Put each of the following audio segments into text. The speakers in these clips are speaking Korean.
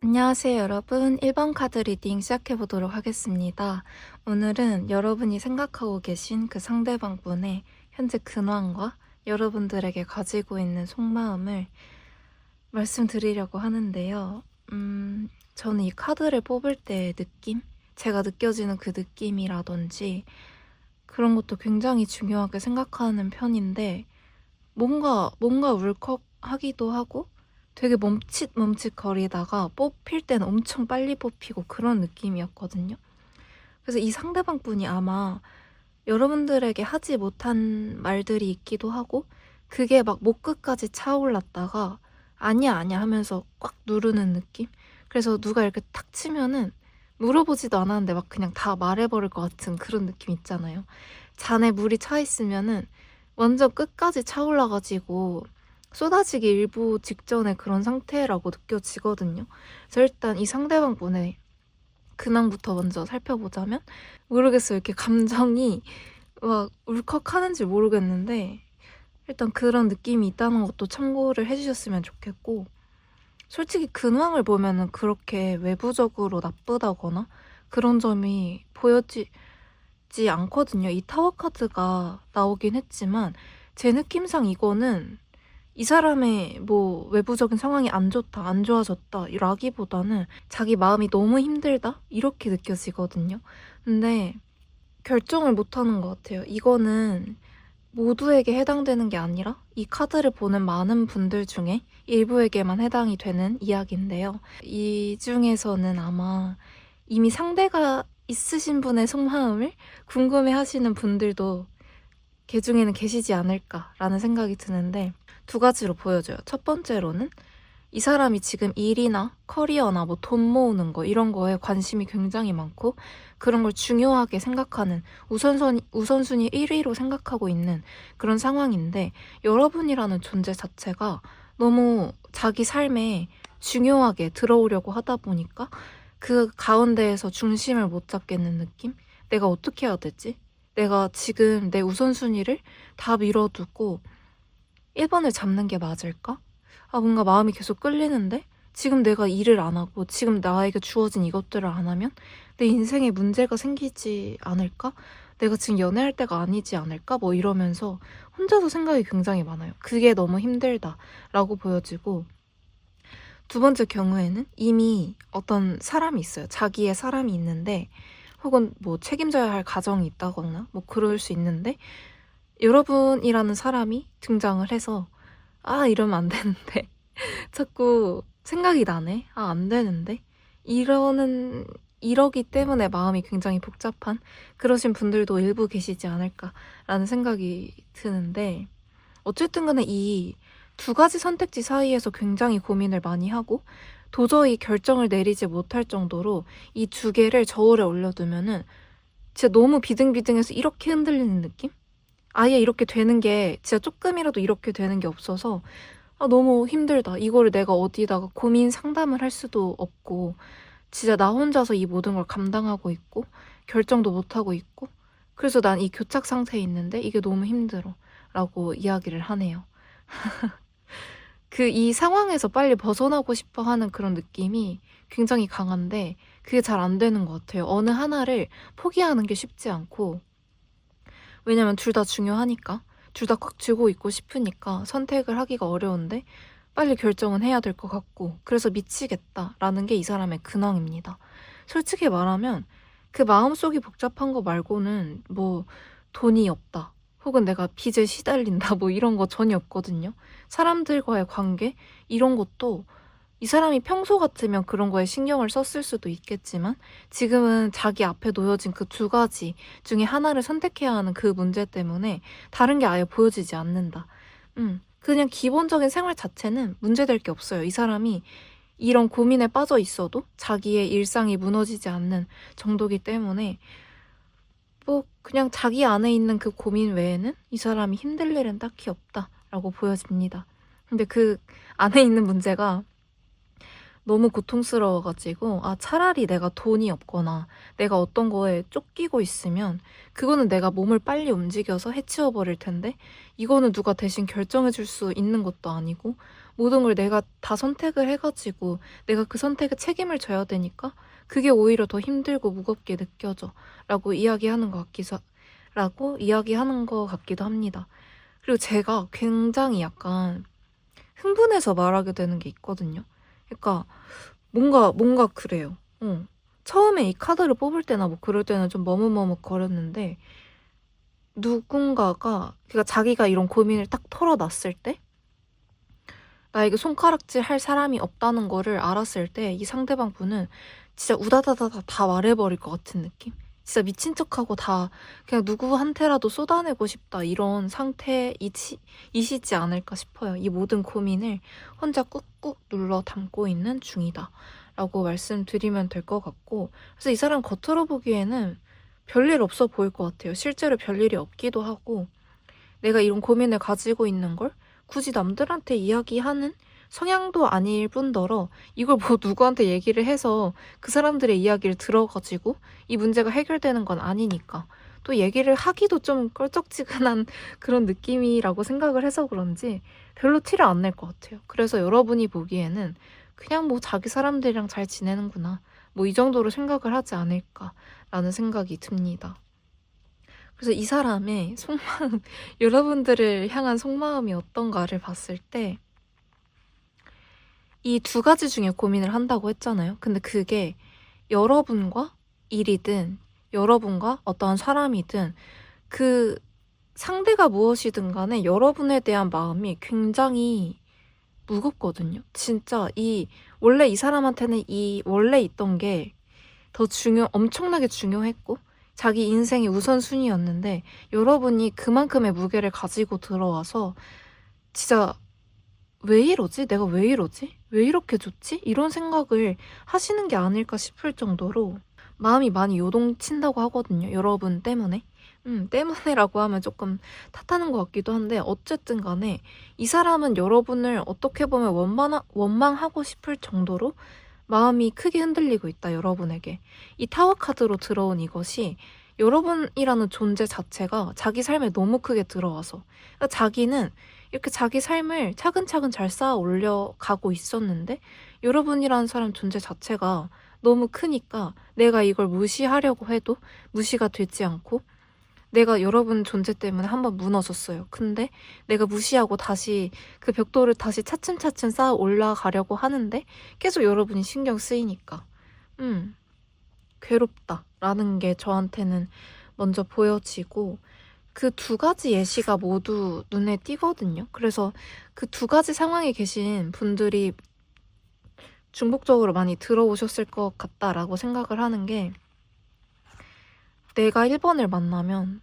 안녕하세요 여러분. 1번 카드 리딩 시작해보도록 하겠습니다. 오늘은 여러분이 생각하고 계신 그 상대방분의 현재 근황과 여러분들에게 가지고 있는 속마음을 말씀드리려고 하는데요. 저는 이 카드를 뽑을 때의 느낌? 제가 느껴지는 그 느낌이라든지 그런 것도 굉장히 중요하게 생각하는 편인데 뭔가 울컥하기도 하고 되게 멈칫멈칫거리다가 뽑힐 때는 엄청 빨리 뽑히고 그런 느낌이었거든요. 그래서 이 상대방 분이 아마 여러분들에게 하지 못한 말들이 있기도 하고 그게 막 목 끝까지 차올랐다가 아니야 하면서 꽉 누르는 느낌? 그래서 누가 이렇게 탁 치면은 물어보지도 않았는데 막 그냥 다 말해버릴 것 같은 그런 느낌 있잖아요. 잔에 물이 차 있으면은 완전 끝까지 차올라가지고 쏟아지기 일부 직전의 그런 상태라고 느껴지거든요. 그래서 일단 이 상대방 분의 근황부터 먼저 살펴보자면 모르겠어요. 이렇게 감정이 막 울컥하는지 모르겠는데 일단 그런 느낌이 있다는 것도 참고를 해주셨으면 좋겠고 솔직히 근황을 보면은 그렇게 외부적으로 나쁘다거나 그런 점이 보여지지 않거든요. 이 타워 카드가 나오긴 했지만 제 느낌상 이거는 이 사람의 뭐 외부적인 상황이 안 좋다, 안 좋아졌다 라기보다는 자기 마음이 너무 힘들다 이렇게 느껴지거든요. 근데 결정을 못하는 것 같아요. 이거는 모두에게 해당되는 게 아니라 이 카드를 보는 많은 분들 중에 일부에게만 해당이 되는 이야기인데요. 이 중에서는 아마 이미 상대가 있으신 분의 속마음을 궁금해 하시는 분들도 개 중에는 계시지 않을까라는 생각이 드는데 두 가지로 보여져요. 첫 번째로는 이 사람이 지금 일이나 커리어나 뭐 돈 모으는 거 이런 거에 관심이 굉장히 많고 그런 걸 중요하게 생각하는 우선순위 1위로 생각하고 있는 그런 상황인데 여러분이라는 존재 자체가 너무 자기 삶에 중요하게 들어오려고 하다 보니까 그 가운데에서 중심을 못 잡겠는 느낌? 내가 어떻게 해야 되지? 내가 지금 내 우선순위를 다 밀어두고 1번을 잡는 게 맞을까? 뭔가 마음이 계속 끌리는데 지금 내가 일을 안 하고 지금 나에게 주어진 이것들을 안 하면 내 인생에 문제가 생기지 않을까? 내가 지금 연애할 때가 아니지 않을까? 뭐 이러면서 혼자서 생각이 굉장히 많아요. 그게 너무 힘들다라고 보여지고 두 번째 경우에는 이미 어떤 사람이 있어요. 자기의 사람이 있는데 혹은 뭐 책임져야 할 가정이 있다거나 뭐 그럴 수 있는데 여러분이라는 사람이 등장을 해서 이러면 안 되는데 자꾸 생각이 나네. 안 되는데 이러기 때문에 마음이 굉장히 복잡한 그러신 분들도 일부 계시지 않을까라는 생각이 드는데 어쨌든 간에 이 두 가지 선택지 사이에서 굉장히 고민을 많이 하고 도저히 결정을 내리지 못할 정도로 이 두 개를 저울에 올려두면은 진짜 너무 비등비등해서 이렇게 흔들리는 느낌? 아예 이렇게 되는 게 진짜 조금이라도 이렇게 되는 게 없어서 너무 힘들다. 이거를 내가 어디다가 고민 상담을 할 수도 없고 진짜 나 혼자서 이 모든 걸 감당하고 있고 결정도 못하고 있고 그래서 난 이 교착 상태에 있는데 이게 너무 힘들어 라고 이야기를 하네요. 이 상황에서 빨리 벗어나고 싶어 하는 그런 느낌이 굉장히 강한데 그게 잘 안 되는 것 같아요. 어느 하나를 포기하는 게 쉽지 않고 왜냐면 둘 다 중요하니까 둘 다 꽉 쥐고 있고 싶으니까 선택을 하기가 어려운데 빨리 결정은 해야 될 것 같고 그래서 미치겠다라는 게 이 사람의 근황입니다. 솔직히 말하면 그 마음속이 복잡한 거 말고는 뭐 돈이 없다 혹은 내가 빚에 시달린다 뭐 이런 거 전혀 없거든요. 사람들과의 관계 이런 것도 이 사람이 평소 같으면 그런 거에 신경을 썼을 수도 있겠지만 지금은 자기 앞에 놓여진 그 두 가지 중에 하나를 선택해야 하는 그 문제 때문에 다른 게 아예 보여지지 않는다. 그냥 기본적인 생활 자체는 문제될 게 없어요. 이 사람이 이런 고민에 빠져 있어도 자기의 일상이 무너지지 않는 정도기 때문에 뭐 그냥 자기 안에 있는 그 고민 외에는 이 사람이 힘들 일은 딱히 없다라고 보여집니다. 근데 그 안에 있는 문제가 너무 고통스러워가지고 차라리 내가 돈이 없거나 내가 어떤 거에 쫓기고 있으면 그거는 내가 몸을 빨리 움직여서 해치워 버릴 텐데 이거는 누가 대신 결정해 줄 수 있는 것도 아니고 모든 걸 내가 다 선택을 해가지고 내가 그 선택에 책임을 져야 되니까 그게 오히려 더 힘들고 무겁게 느껴져 라고 이야기하는 것 같기도 합니다. 그리고 제가 굉장히 약간 흥분해서 말하게 되는 게 있거든요. 그러니까 뭔가 그래요. 처음에 이 카드를 뽑을 때나 뭐 그럴 때는 좀 머뭇머뭇거렸는데 누군가가 그러니까 자기가 이런 고민을 딱 털어놨을 때 나에게 손가락질 할 사람이 없다는 거를 알았을 때 이 상대방 분은 진짜 우다다다다 다 말해버릴 것 같은 느낌? 진짜 미친 척하고 다 그냥 누구한테라도 쏟아내고 싶다 이런 상태이시지 않을까 싶어요. 이 모든 고민을 혼자 꾹꾹 눌러 담고 있는 중이다 라고 말씀드리면 될 것 같고 그래서 이 사람 겉으로 보기에는 별일 없어 보일 것 같아요. 실제로 별일이 없기도 하고 내가 이런 고민을 가지고 있는 걸 굳이 남들한테 이야기하는 성향도 아닐 뿐더러 이걸 뭐 누구한테 얘기를 해서 그 사람들의 이야기를 들어가지고 이 문제가 해결되는 건 아니니까 또 얘기를 하기도 좀 껄쩍지근한 그런 느낌이라고 생각을 해서 그런지 별로 티를 안 낼 것 같아요. 그래서 여러분이 보기에는 그냥 뭐 자기 사람들이랑 잘 지내는구나 뭐 이 정도로 생각을 하지 않을까라는 생각이 듭니다. 그래서 이 사람의 속마음, 여러분들을 향한 속마음이 어떤가를 봤을 때 이 두 가지 중에 고민을 한다고 했잖아요. 근데 그게 여러분과 일이든 여러분과 어떠한 사람이든 그 상대가 무엇이든 간에 여러분에 대한 마음이 굉장히 무겁거든요. 진짜 원래 이 사람한테는 원래 있던 게 엄청나게 중요했고 자기 인생의 우선순위였는데 여러분이 그만큼의 무게를 가지고 들어와서 진짜 왜 이러지? 내가 왜 이러지? 왜 이렇게 좋지? 이런 생각을 하시는 게 아닐까 싶을 정도로 마음이 많이 요동친다고 하거든요. 여러분 때문에. 때문에라고 하면 조금 탓하는 것 같기도 한데 어쨌든 간에 이 사람은 여러분을 어떻게 보면 원망하고 싶을 정도로 마음이 크게 흔들리고 있다, 여러분에게. 이 타워 카드로 들어온 이것이 여러분이라는 존재 자체가 자기 삶에 너무 크게 들어와서 그러니까 자기는 이렇게 자기 삶을 차근차근 잘 쌓아 올려가고 있었는데 여러분이라는 사람 존재 자체가 너무 크니까 내가 이걸 무시하려고 해도 무시가 되지 않고 내가 여러분 존재 때문에 한번 무너졌어요. 근데 내가 무시하고 다시 그 벽돌을 다시 차츰차츰 쌓아 올라가려고 하는데 계속 여러분이 신경 쓰이니까 괴롭다라는 게 저한테는 먼저 보여지고 그 두 가지 예시가 모두 눈에 띄거든요. 그래서 그 두 가지 상황에 계신 분들이 중복적으로 많이 들어오셨을 것 같다라고 생각을 하는 게 내가 1번을 만나면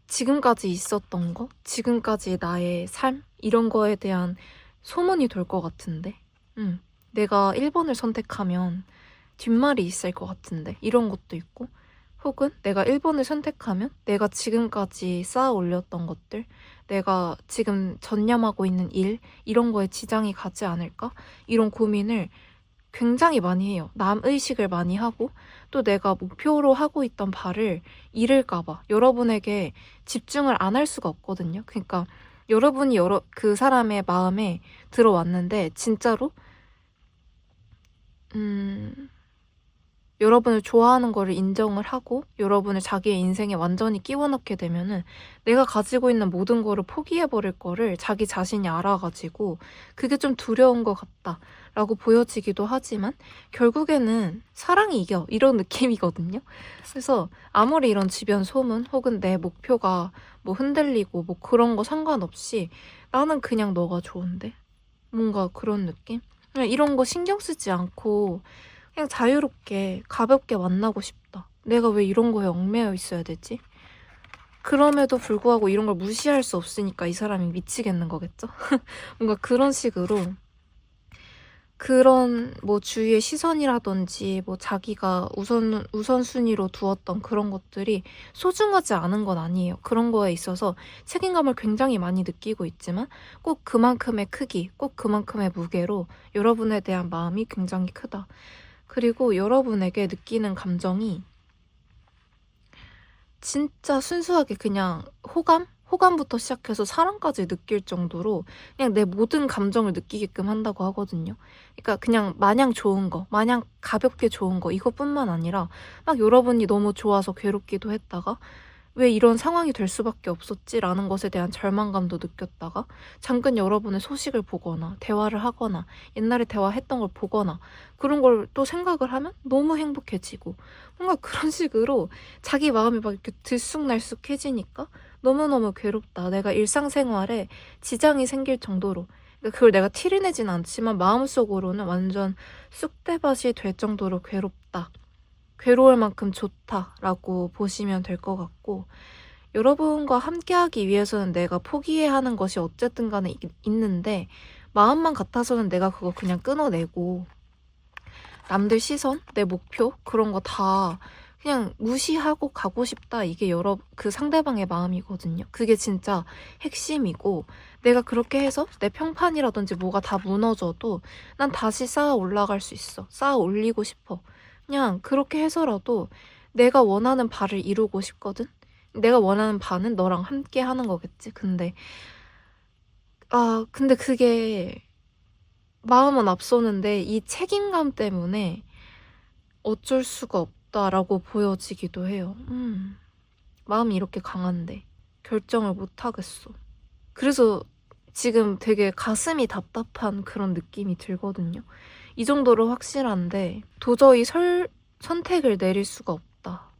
지금까지 있었던 거, 지금까지 나의 삶 이런 거에 대한 소문이 돌 것 같은데 내가 1번을 선택하면 뒷말이 있을 것 같은데 이런 것도 있고, 혹은 내가 1번을 선택하면 내가 지금까지 쌓아 올렸던 것들, 내가 지금 전념하고 있는 일, 이런 거에 지장이 가지 않을까? 이런 고민을 굉장히 많이 해요. 남의식을 많이 하고, 또 내가 목표로 하고 있던 바를 잃을까 봐 여러분에게 집중을 안 할 수가 없거든요. 그러니까 여러분이 그 사람의 마음에 들어왔는데 진짜로 여러분을 좋아하는 거를 인정을 하고 여러분을 자기의 인생에 완전히 끼워 넣게 되면은 내가 가지고 있는 모든 거를 포기해버릴 거를 자기 자신이 알아가지고 그게 좀 두려운 것 같다라고 보여지기도 하지만 결국에는 사랑이 이겨, 이런 느낌이거든요. 그래서 아무리 이런 주변 소문 혹은 내 목표가 뭐 흔들리고 뭐 그런 거 상관없이 나는 그냥 너가 좋은데, 뭔가 그런 느낌? 그냥 이런 거 신경 쓰지 않고 그냥 자유롭게 가볍게 만나고 싶다. 내가 왜 이런 거에 얽매여 있어야 되지? 그럼에도 불구하고 이런 걸 무시할 수 없으니까 이 사람이 미치겠는 거겠죠? 뭔가 그런 식으로, 그런 뭐 주위의 시선이라든지 뭐 자기가 우선순위로 두었던 그런 것들이 소중하지 않은 건 아니에요. 그런 거에 있어서 책임감을 굉장히 많이 느끼고 있지만 꼭 그만큼의 크기, 꼭 그만큼의 무게로 여러분에 대한 마음이 굉장히 크다. 그리고 여러분에게 느끼는 감정이 진짜 순수하게 그냥 호감? 호감부터 시작해서 사랑까지 느낄 정도로 그냥 내 모든 감정을 느끼게끔 한다고 하거든요. 그러니까 그냥 마냥 좋은 거, 마냥 가볍게 좋은 거, 이것뿐만 아니라 막 여러분이 너무 좋아서 괴롭기도 했다가 왜 이런 상황이 될 수밖에 없었지라는 것에 대한 절망감도 느꼈다가 잠깐 여러분의 소식을 보거나 대화를 하거나 옛날에 대화했던 걸 보거나 그런 걸 또 생각을 하면 너무 행복해지고, 뭔가 그런 식으로 자기 마음이 막 이렇게 들쑥날쑥해지니까 너무너무 괴롭다. 내가 일상생활에 지장이 생길 정도로, 그러니까 그걸 내가 티를 내진 않지만 마음속으로는 완전 쑥대밭이 될 정도로 괴롭다. 괴로울 만큼 좋다라고 보시면 될 것 같고, 여러분과 함께하기 위해서는 내가 포기해야 하는 것이 어쨌든 간에 있는데 마음만 같아서는 내가 그거 그냥 끊어내고 남들 시선, 내 목표 그런 거 다 그냥 무시하고 가고 싶다. 이게 그 상대방의 마음이거든요. 그게 진짜 핵심이고, 내가 그렇게 해서 내 평판이라든지 뭐가 다 무너져도 난 다시 쌓아 올라갈 수 있어. 쌓아 올리고 싶어. 그냥 그렇게 해서라도 내가 원하는 바를 이루고 싶거든. 내가 원하는 바는 너랑 함께 하는 거겠지. 근데 그게 마음은 앞서는데 이 책임감 때문에 어쩔 수가 없다라고 보여지기도 해요. 마음이 이렇게 강한데 결정을 못 하겠어. 그래서 지금 되게 가슴이 답답한 그런 느낌이 들거든요. 이 정도로 확실한데 도저히 선택을 내릴 수가 없다.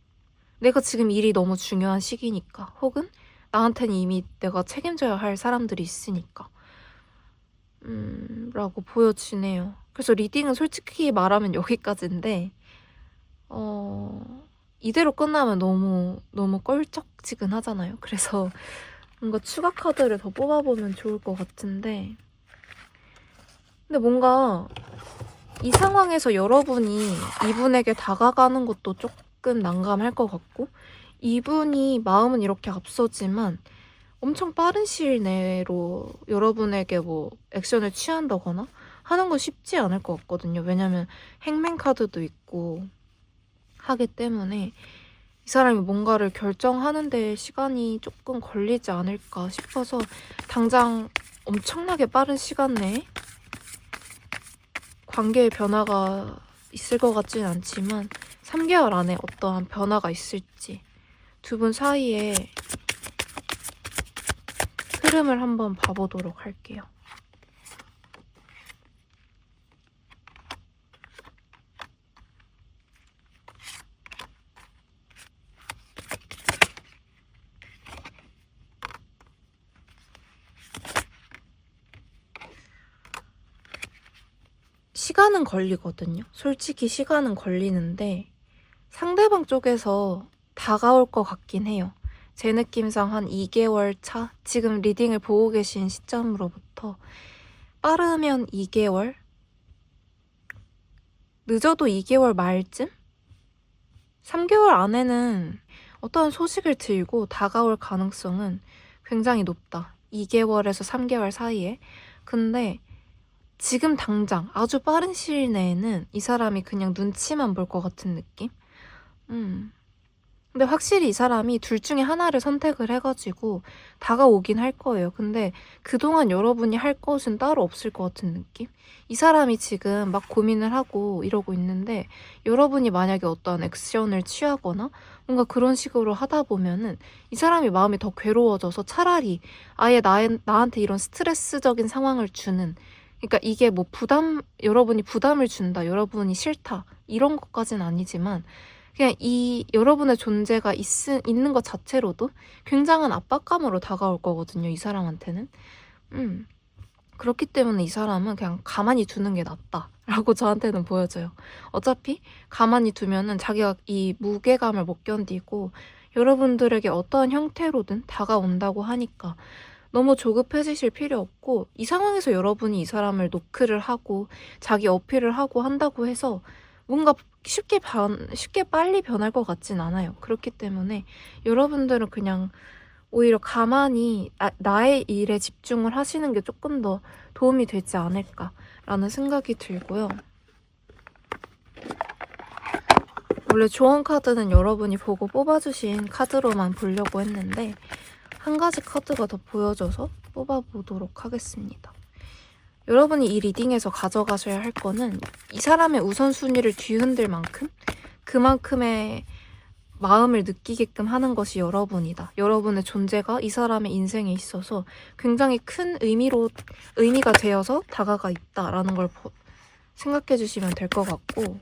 내가 지금 일이 너무 중요한 시기니까, 혹은 나한테는 이미 내가 책임져야 할 사람들이 있으니까 라고 보여지네요. 그래서 리딩은 솔직히 말하면 여기까지인데 이대로 끝나면 너무 껄쩍지근하잖아요. 그래서 뭔가 추가 카드를 더 뽑아보면 좋을 것 같은데, 근데 뭔가 이 상황에서 여러분이 이분에게 다가가는 것도 조금 난감할 것 같고, 이분이 마음은 이렇게 앞서지만 엄청 빠른 시일 내로 여러분에게 뭐 액션을 취한다거나 하는 건 쉽지 않을 것 같거든요. 왜냐면 행맨 카드도 있고 하기 때문에 이 사람이 뭔가를 결정하는 데 시간이 조금 걸리지 않을까 싶어서 당장 엄청나게 빠른 시간 내에 관계의 변화가 있을 것 같지는 않지만 3개월 안에 어떠한 변화가 있을지 두 분 사이에 흐름을 한번 봐보도록 할게요. 시간은 걸리거든요. 솔직히 시간은 걸리는데 상대방 쪽에서 다가올 것 같긴 해요. 제 느낌상 한 2개월 차? 지금 리딩을 보고 계신 시점으로부터 빠르면 2개월? 늦어도 2개월 말쯤? 3개월 안에는 어떠한 소식을 들고 다가올 가능성은 굉장히 높다. 2개월에서 3개월 사이에. 근데 지금 당장 아주 빠른 시일 내에는 이 사람이 그냥 눈치만 볼 것 같은 느낌? 근데 확실히 이 사람이 둘 중에 하나를 선택을 해가지고 다가오긴 할 거예요. 근데 그동안 여러분이 할 것은 따로 없을 것 같은 느낌? 이 사람이 지금 막 고민을 하고 이러고 있는데 여러분이 만약에 어떠한 액션을 취하거나 뭔가 그런 식으로 하다 보면은 이 사람이 마음이 더 괴로워져서 차라리 아예 나한테 이런 스트레스적인 상황을 주는, 그러니까 이게 뭐 여러분이 부담을 준다, 여러분이 싫다, 이런 것까지는 아니지만 그냥 이 여러분의 존재가 있는 것 자체로도 굉장한 압박감으로 다가올 거거든요, 이 사람한테는. 그렇기 때문에 이 사람은 그냥 가만히 두는 게 낫다라고 저한테는 보여져요. 어차피 가만히 두면은 자기가 이 무게감을 못 견디고 여러분들에게 어떠한 형태로든 다가온다고 하니까 너무 조급해지실 필요 없고, 이 상황에서 여러분이 이 사람을 노크를 하고 자기 어필을 하고 한다고 해서 뭔가 쉽게 빨리 변할 것 같진 않아요. 그렇기 때문에 여러분들은 그냥 오히려 가만히 나의 일에 집중을 하시는 게 조금 더 도움이 되지 않을까라는 생각이 들고요. 원래 조언 카드는 여러분이 보고 뽑아주신 카드로만 보려고 했는데 한 가지 카드가 더 보여져서 뽑아보도록 하겠습니다. 여러분이 이 리딩에서 가져가셔야 할 거는 이 사람의 우선순위를 뒤흔들 만큼 그만큼의 마음을 느끼게끔 하는 것이 여러분이다. 여러분의 존재가 이 사람의 인생에 있어서 굉장히 큰 의미가 되어서 다가가 있다라는 걸 생각해 주시면 될 것 같고,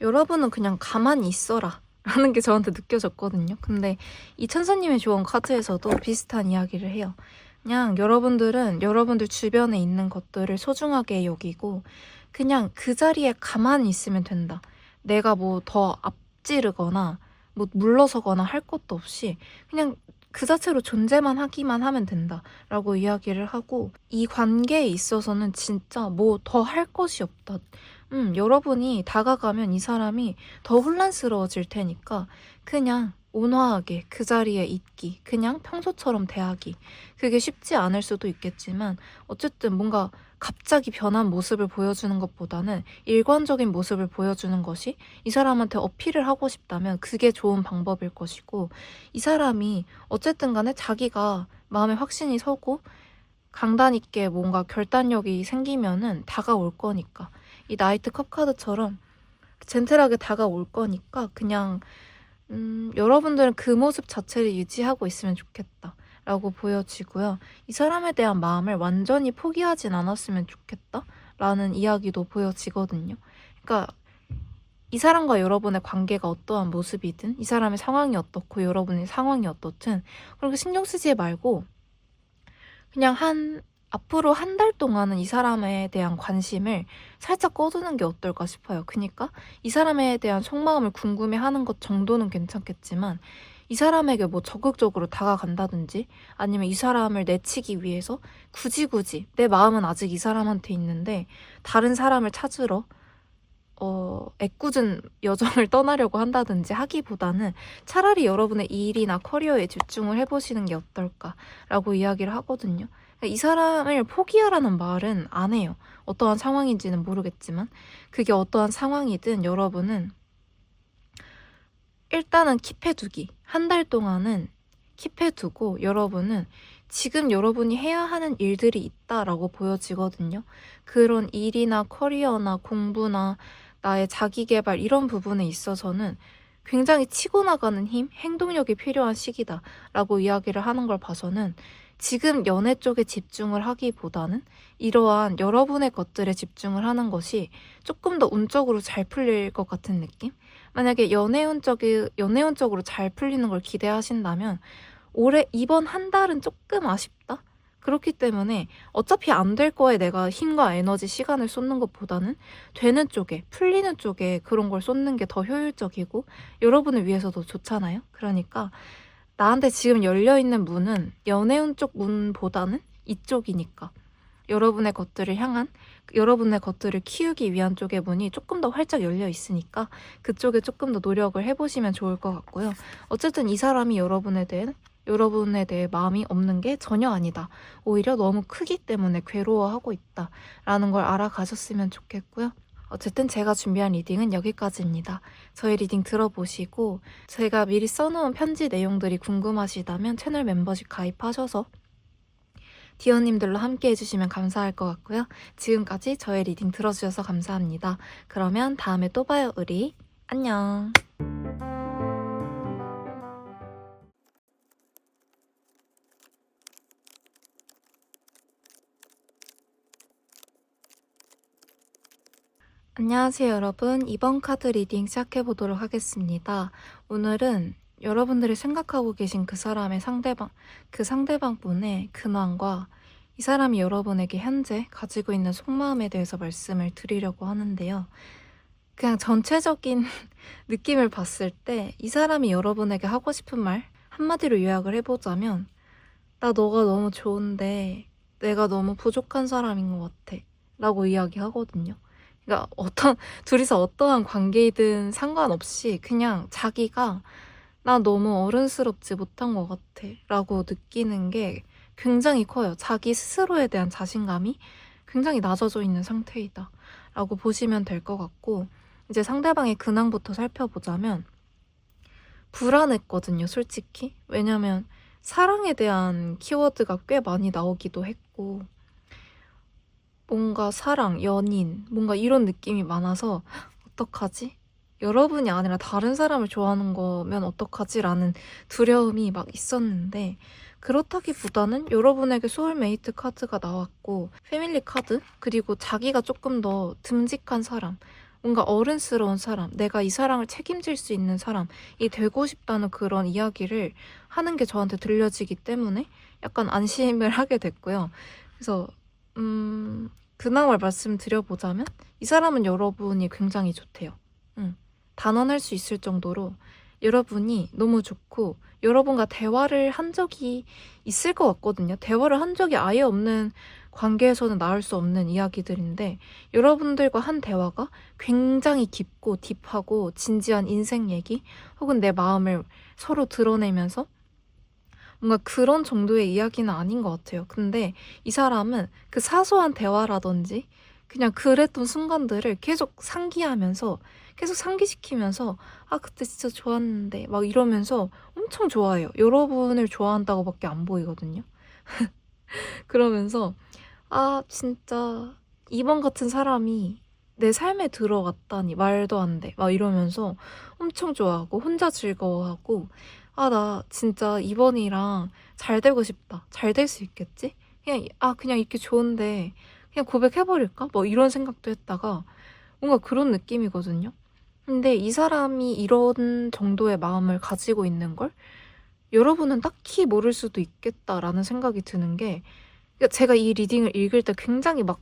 여러분은 그냥 가만히 있어라 라는 게 저한테 느껴졌거든요. 근데 이 천사님의 조언 카드에서도 비슷한 이야기를 해요. 그냥 여러분들은 여러분들 주변에 있는 것들을 소중하게 여기고 그냥 그 자리에 가만히 있으면 된다. 내가 뭐 더 앞지르거나 뭐 물러서거나 할 것도 없이 그냥 그 자체로 존재만 하기만 하면 된다라고 이야기를 하고, 이 관계에 있어서는 진짜 뭐 더 할 것이 없다. 여러분이 다가가면 이 사람이 더 혼란스러워질 테니까 그냥 온화하게 그 자리에 있기, 그냥 평소처럼 대하기. 그게 쉽지 않을 수도 있겠지만 어쨌든 뭔가 갑자기 변한 모습을 보여주는 것보다는 일관적인 모습을 보여주는 것이 이 사람한테 어필을 하고 싶다면 그게 좋은 방법일 것이고, 이 사람이 어쨌든 간에 자기가 마음에 확신이 서고 강단 있게 뭔가 결단력이 생기면은 다가올 거니까, 이 나이트 컵 카드처럼 젠틀하게 다가올 거니까 그냥 여러분들은 그 모습 자체를 유지하고 있으면 좋겠다 라고 보여지고요. 이 사람에 대한 마음을 완전히 포기하진 않았으면 좋겠다 라는 이야기도 보여지거든요. 그러니까 이 사람과 여러분의 관계가 어떠한 모습이든, 이 사람의 상황이 어떻고 여러분의 상황이 어떻든 그렇게 신경 쓰지 말고 그냥 앞으로 한 달 동안은 이 사람에 대한 관심을 살짝 꺼두는 게 어떨까 싶어요. 그러니까 이 사람에 대한 속마음을 궁금해하는 것 정도는 괜찮겠지만 이 사람에게 뭐 적극적으로 다가간다든지 아니면 이 사람을 내치기 위해서 굳이 내 마음은 아직 이 사람한테 있는데 다른 사람을 찾으러 애꿎은 여정을 떠나려고 한다든지 하기보다는 차라리 여러분의 일이나 커리어에 집중을 해보시는 게 어떨까라고 이야기를 하거든요. 이 사람을 포기하라는 말은 안 해요. 어떠한 상황인지는 모르겠지만 그게 어떠한 상황이든 여러분은 일단은 킵해두기. 한 달 동안은 킵해두고 여러분은 지금 여러분이 해야 하는 일들이 있다라고 보여지거든요. 그런 일이나 커리어나 공부나 나의 자기계발 이런 부분에 있어서는 굉장히 치고 나가는 힘, 행동력이 필요한 시기다라고 이야기를 하는 걸 봐서는 지금 연애 쪽에 집중을 하기보다는 이러한 여러분의 것들에 집중을 하는 것이 조금 더 운적으로 잘 풀릴 것 같은 느낌? 만약에 연애운적으로 잘 풀리는 걸 기대하신다면 이번 한 달은 조금 아쉽다? 그렇기 때문에 어차피 안 될 거에 내가 힘과 에너지, 시간을 쏟는 것보다는 되는 쪽에, 풀리는 쪽에 그런 걸 쏟는 게 더 효율적이고 여러분을 위해서도 좋잖아요. 그러니까 나한테 지금 열려있는 문은 연애운 쪽 문보다는 이쪽이니까 여러분의 것들을 향한, 여러분의 것들을 키우기 위한 쪽의 문이 조금 더 활짝 열려 있으니까 그쪽에 조금 더 노력을 해보시면 좋을 것 같고요. 어쨌든 이 사람이 여러분에 대해 마음이 없는 게 전혀 아니다. 오히려 너무 크기 때문에 괴로워하고 있다. 라는 걸 알아가셨으면 좋겠고요. 어쨌든 제가 준비한 리딩은 여기까지입니다. 저희 리딩 들어보시고 제가 미리 써놓은 편지 내용들이 궁금하시다면 채널 멤버십 가입하셔서 디어님들로 함께 해주시면 감사할 것 같고요. 지금까지 저의 리딩 들어주셔서 감사합니다. 그러면 다음에 또 봐요, 우리. 안녕. 안녕하세요, 여러분. 이번 카드 리딩 시작해보도록 하겠습니다. 오늘은 여러분들이 생각하고 계신 그 사람의 그 상대방분의 근황과 이 사람이 여러분에게 현재 가지고 있는 속마음에 대해서 말씀을 드리려고 하는데요. 그냥 전체적인 느낌을 봤을 때 이 사람이 여러분에게 하고 싶은 말 한마디로 요약을 해보자면, 나 너가 너무 좋은데 내가 너무 부족한 사람인 것 같아 라고 이야기하거든요. 그러니까 둘이서 어떠한 관계이든 상관없이 그냥 자기가 나 너무 어른스럽지 못한 것 같아 라고 느끼는 게 굉장히 커요. 자기 스스로에 대한 자신감이 굉장히 낮아져 있는 상태이다 라고 보시면 될 것 같고, 이제 상대방의 근황부터 살펴보자면 불안했거든요, 솔직히. 왜냐면 사랑에 대한 키워드가 꽤 많이 나오기도 했고, 뭔가 사랑, 연인, 뭔가 이런 느낌이 많아서 어떡하지? 여러분이 아니라 다른 사람을 좋아하는 거면 어떡하지? 라는 두려움이 막 있었는데, 그렇다기보다는 여러분에게 소울메이트 카드가 나왔고 패밀리 카드, 그리고 자기가 조금 더 듬직한 사람, 뭔가 어른스러운 사람, 내가 이 사랑을 책임질 수 있는 사람이 되고 싶다는 그런 이야기를 하는 게 저한테 들려지기 때문에 약간 안심을 하게 됐고요. 그래서 근황을 말씀드려보자면 이 사람은 여러분이 굉장히 좋대요. 단언할 수 있을 정도로 여러분이 너무 좋고 여러분과 대화를 한 적이 있을 것 같거든요. 대화를 한 적이 아예 없는 관계에서는 나올 수 없는 이야기들인데, 여러분들과 한 대화가 굉장히 깊고 딥하고 진지한 인생 얘기 혹은 내 마음을 서로 드러내면서 뭔가 그런 정도의 이야기는 아닌 것 같아요. 근데 이 사람은 그 사소한 대화라든지 그냥 그랬던 순간들을 계속 상기하면서, 계속 상기시키면서 아 그때 진짜 좋았는데 막 이러면서 엄청 좋아해요. 여러분을 좋아한다고밖에 안 보이거든요. 그러면서 아 진짜 이번 같은 사람이 내 삶에 들어왔다니 말도 안 돼 막 이러면서 엄청 좋아하고 혼자 즐거워하고, 아 나 진짜 이번이랑 잘 되고 싶다, 잘 될 수 있겠지? 그냥 이렇게 좋은데 그냥 고백해버릴까? 뭐 이런 생각도 했다가 뭔가 그런 느낌이거든요. 근데 이 사람이 이런 정도의 마음을 가지고 있는 걸 여러분은 딱히 모를 수도 있겠다라는 생각이 드는 게, 그러니까 제가 이 리딩을 읽을 때 굉장히 막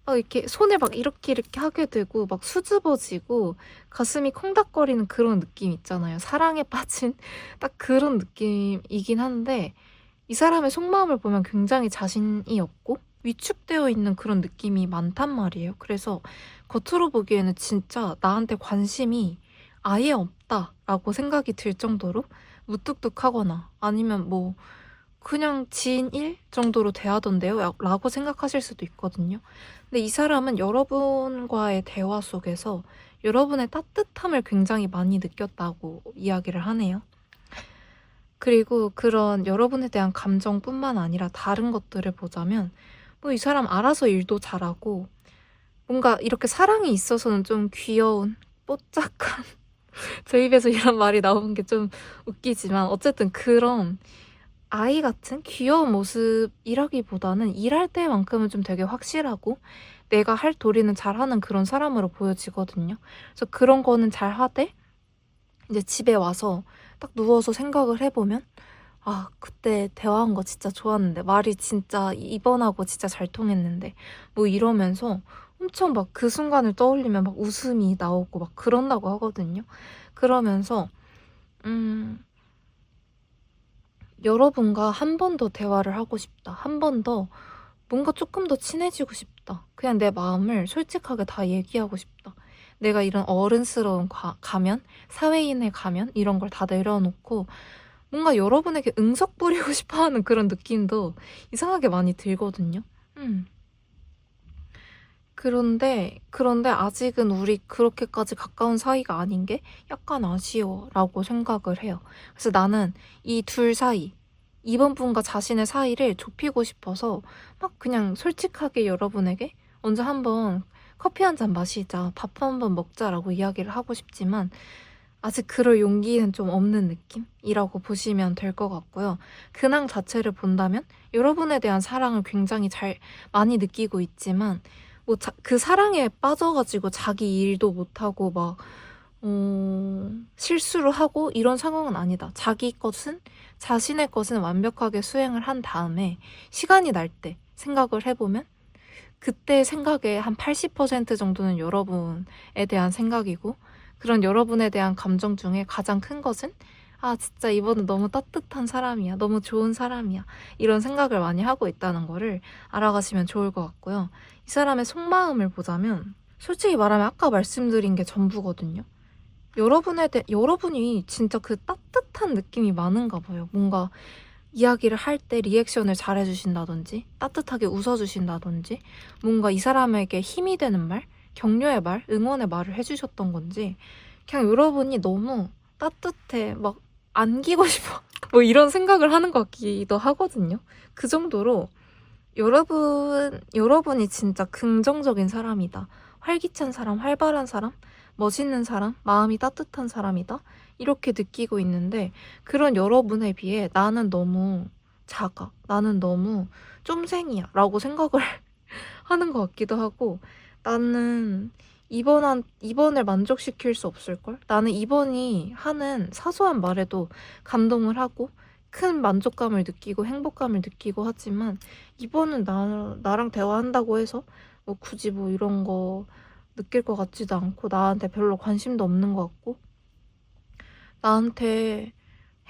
이렇게 손을 막 이렇게 하게 되고 막 수줍어지고 가슴이 콩닥거리는 그런 느낌 있잖아요. 사랑에 빠진 딱 그런 느낌이긴 한데, 이 사람의 속마음을 보면 굉장히 자신이 없고 위축되어 있는 그런 느낌이 많단 말이에요. 그래서 겉으로 보기에는 진짜 나한테 관심이 아예 없다라고 생각이 들 정도로 무뚝뚝하거나 아니면 뭐 그냥 지인일 정도로 대하던데요? 라고 생각하실 수도 있거든요. 근데 이 사람은 여러분과의 대화 속에서 여러분의 따뜻함을 굉장히 많이 느꼈다고 이야기를 하네요. 그리고 그런 여러분에 대한 감정뿐만 아니라 다른 것들을 보자면 뭐 이 사람 알아서 일도 잘하고 뭔가 이렇게 사랑이 있어서는 좀 귀여운 뽀짝한 제 입에서 이런 말이 나오는 게 좀 웃기지만 어쨌든 그런 아이 같은 귀여운 모습이라기보다는 일할 때만큼은 좀 되게 확실하고 내가 할 도리는 잘하는 그런 사람으로 보여지거든요. 그래서 그런 거는 잘하되 이제 집에 와서 딱 누워서 생각을 해보면 아 그때 대화한 거 진짜 좋았는데 말이 진짜 이번하고 진짜 잘 통했는데 뭐 이러면서 엄청 막 그 순간을 떠올리면 막 웃음이 나오고 막 그런다고 하거든요. 그러면서 여러분과 한 번 더 대화를 하고 싶다. 한 번 더 뭔가 조금 더 친해지고 싶다. 그냥 내 마음을 솔직하게 다 얘기하고 싶다. 내가 이런 어른스러운 가면, 사회인의 가면 이런 걸 다 내려놓고 뭔가 여러분에게 응석 부리고 싶어하는 그런 느낌도 이상하게 많이 들거든요. 음. 그런데 아직은 우리 그렇게까지 가까운 사이가 아닌 게 약간 아쉬워라고 생각을 해요. 그래서 나는 이 둘 사이, 이번 분과 자신의 사이를 좁히고 싶어서 막 그냥 솔직하게 여러분에게 언제 한번 커피 한 잔 마시자, 밥 한번 먹자라고 이야기를 하고 싶지만 아직 그럴 용기는 좀 없는 느낌이라고 보시면 될 것 같고요. 근황 자체를 본다면 여러분에 대한 사랑을 굉장히 많이 느끼고 있지만 뭐 그 사랑에 빠져가지고 자기 일도 못하고 막 실수를 하고 이런 상황은 아니다. 자신의 것은 완벽하게 수행을 한 다음에 시간이 날 때 생각을 해보면 그때 생각의 한 80% 정도는 여러분에 대한 생각이고 그런 여러분에 대한 감정 중에 가장 큰 것은 아, 진짜 이번은 너무 따뜻한 사람이야. 너무 좋은 사람이야. 이런 생각을 많이 하고 있다는 거를 알아가시면 좋을 것 같고요. 이 사람의 속마음을 보자면 솔직히 말하면 아까 말씀드린 게 전부거든요. 여러분이 진짜 그 따뜻한 느낌이 많은가 봐요. 뭔가 이야기를 할 때 리액션을 잘 해주신다든지 따뜻하게 웃어주신다든지 뭔가 이 사람에게 힘이 되는 말, 격려의 말, 응원의 말을 해주셨던 건지 그냥 여러분이 너무 따뜻해 막 안기고 싶어 뭐 이런 생각을 하는 것 같기도 하거든요. 그 정도로 여러분이 진짜 긍정적인 사람이다. 활기찬 사람, 활발한 사람, 멋있는 사람, 마음이 따뜻한 사람이다. 이렇게 느끼고 있는데 그런 여러분에 비해 나는 너무 작아. 나는 너무 쫌생이야. 라고 생각을 하는 것 같기도 하고 나는 이번을 만족시킬 수 없을걸? 나는 이번이 하는 사소한 말에도 감동을 하고 큰 만족감을 느끼고 행복감을 느끼고 하지만 이번은 나랑 대화한다고 해서 뭐 굳이 뭐 이런 거 느낄 것 같지도 않고 나한테 별로 관심도 없는 것 같고 나한테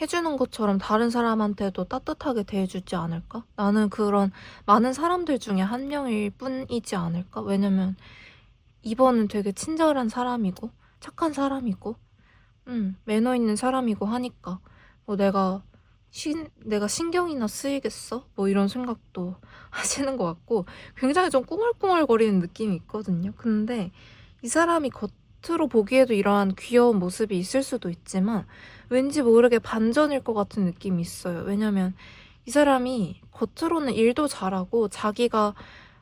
해주는 것처럼 다른 사람한테도 따뜻하게 대해주지 않을까? 나는 그런 많은 사람들 중에 한 명일 뿐이지 않을까? 왜냐면 이번은 되게 친절한 사람이고 착한 사람이고 매너 있는 사람이고 하니까 뭐 내가 신경이나 쓰이겠어? 뭐 이런 생각도 하시는 것 같고 굉장히 좀 꿍얼꿍얼거리는 느낌이 있거든요. 근데 이 사람이 겉으로 보기에도 이러한 귀여운 모습이 있을 수도 있지만 왠지 모르게 반전일 것 같은 느낌이 있어요. 왜냐면 이 사람이 겉으로는 일도 잘하고 자기가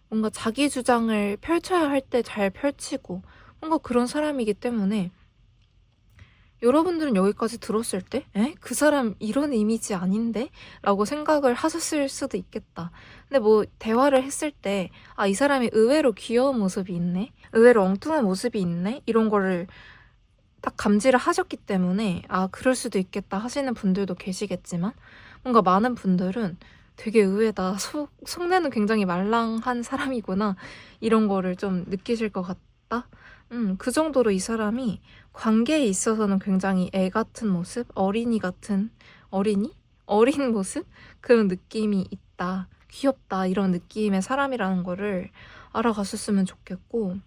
뭔가 자기 주장을 펼쳐야 할 때 잘 펼치고 뭔가 그런 사람이기 때문에 여러분들은 여기까지 들었을 때 에? 그 사람 이런 이미지 아닌데? 라고 생각을 하셨을 수도 있겠다. 근데 뭐 대화를 했을 때 아, 이 사람이 의외로 귀여운 모습이 있네? 의외로 엉뚱한 모습이 있네? 이런 거를 딱 감지를 하셨기 때문에 아, 그럴 수도 있겠다 하시는 분들도 계시겠지만 뭔가 많은 분들은 되게 의외다. 속내는 굉장히 말랑한 사람이구나. 이런 거를 좀 느끼실 것 같다. 그 정도로 이 사람이 관계에 있어서는 굉장히 애 같은 모습, 어린이 같은, 어린 모습? 그런 느낌이 있다. 귀엽다. 이런 느낌의 사람이라는 거를 알아가셨으면 좋겠고,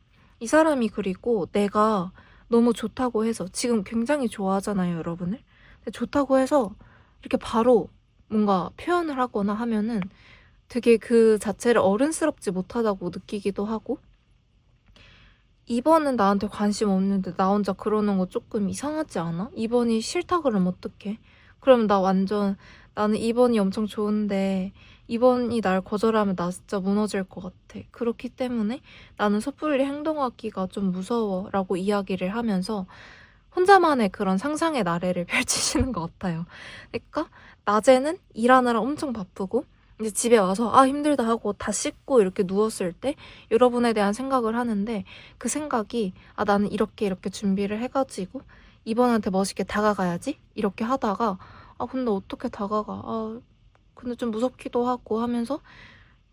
이 사람이 그리고 내가 너무 좋다고 해서, 지금 굉장히 좋아하잖아요, 여러분을. 근데 좋다고 해서 이렇게 바로 뭔가 표현을 하거나 하면은 되게 그 자체를 어른스럽지 못하다고 느끼기도 하고, 이번은 나한테 관심 없는데 나 혼자 그러는 거 조금 이상하지 않아? 이번이 싫다 그러면 어떡해? 그럼 나는 이번이 엄청 좋은데 이번이 날 거절하면 나 진짜 무너질 것 같아. 그렇기 때문에 나는 섣불리 행동하기가 좀 무서워 라고 이야기를 하면서 혼자만의 그런 상상의 나래를 펼치시는 것 같아요. 그러니까 낮에는 일하느라 엄청 바쁘고 이제 집에 와서 아 힘들다 하고 다 씻고 이렇게 누웠을 때 여러분에 대한 생각을 하는데 그 생각이 아 나는 이렇게 준비를 해가지고 이번한테 멋있게 다가가야지 이렇게 하다가 아 근데 어떻게 다가가 아 근데 좀 무섭기도 하고 하면서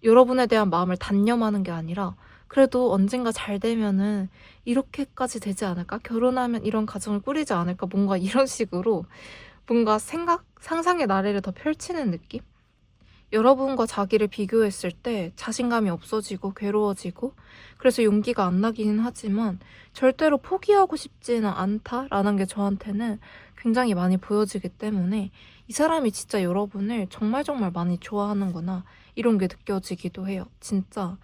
여러분에 대한 마음을 단념하는 게 아니라 그래도 언젠가 잘 되면은 이렇게까지 되지 않을까? 결혼하면 이런 가정을 꾸리지 않을까? 뭔가 이런 식으로 뭔가 상상의 나래를 더 펼치는 느낌? 여러분과 자기를 비교했을 때 자신감이 없어지고 괴로워지고 그래서 용기가 안 나기는 하지만 절대로 포기하고 싶지는 않다라는 게 저한테는 굉장히 많이 보여지기 때문에 이 사람이 진짜 여러분을 정말 정말 많이 좋아하는구나 이런 게 느껴지기도 해요. 진짜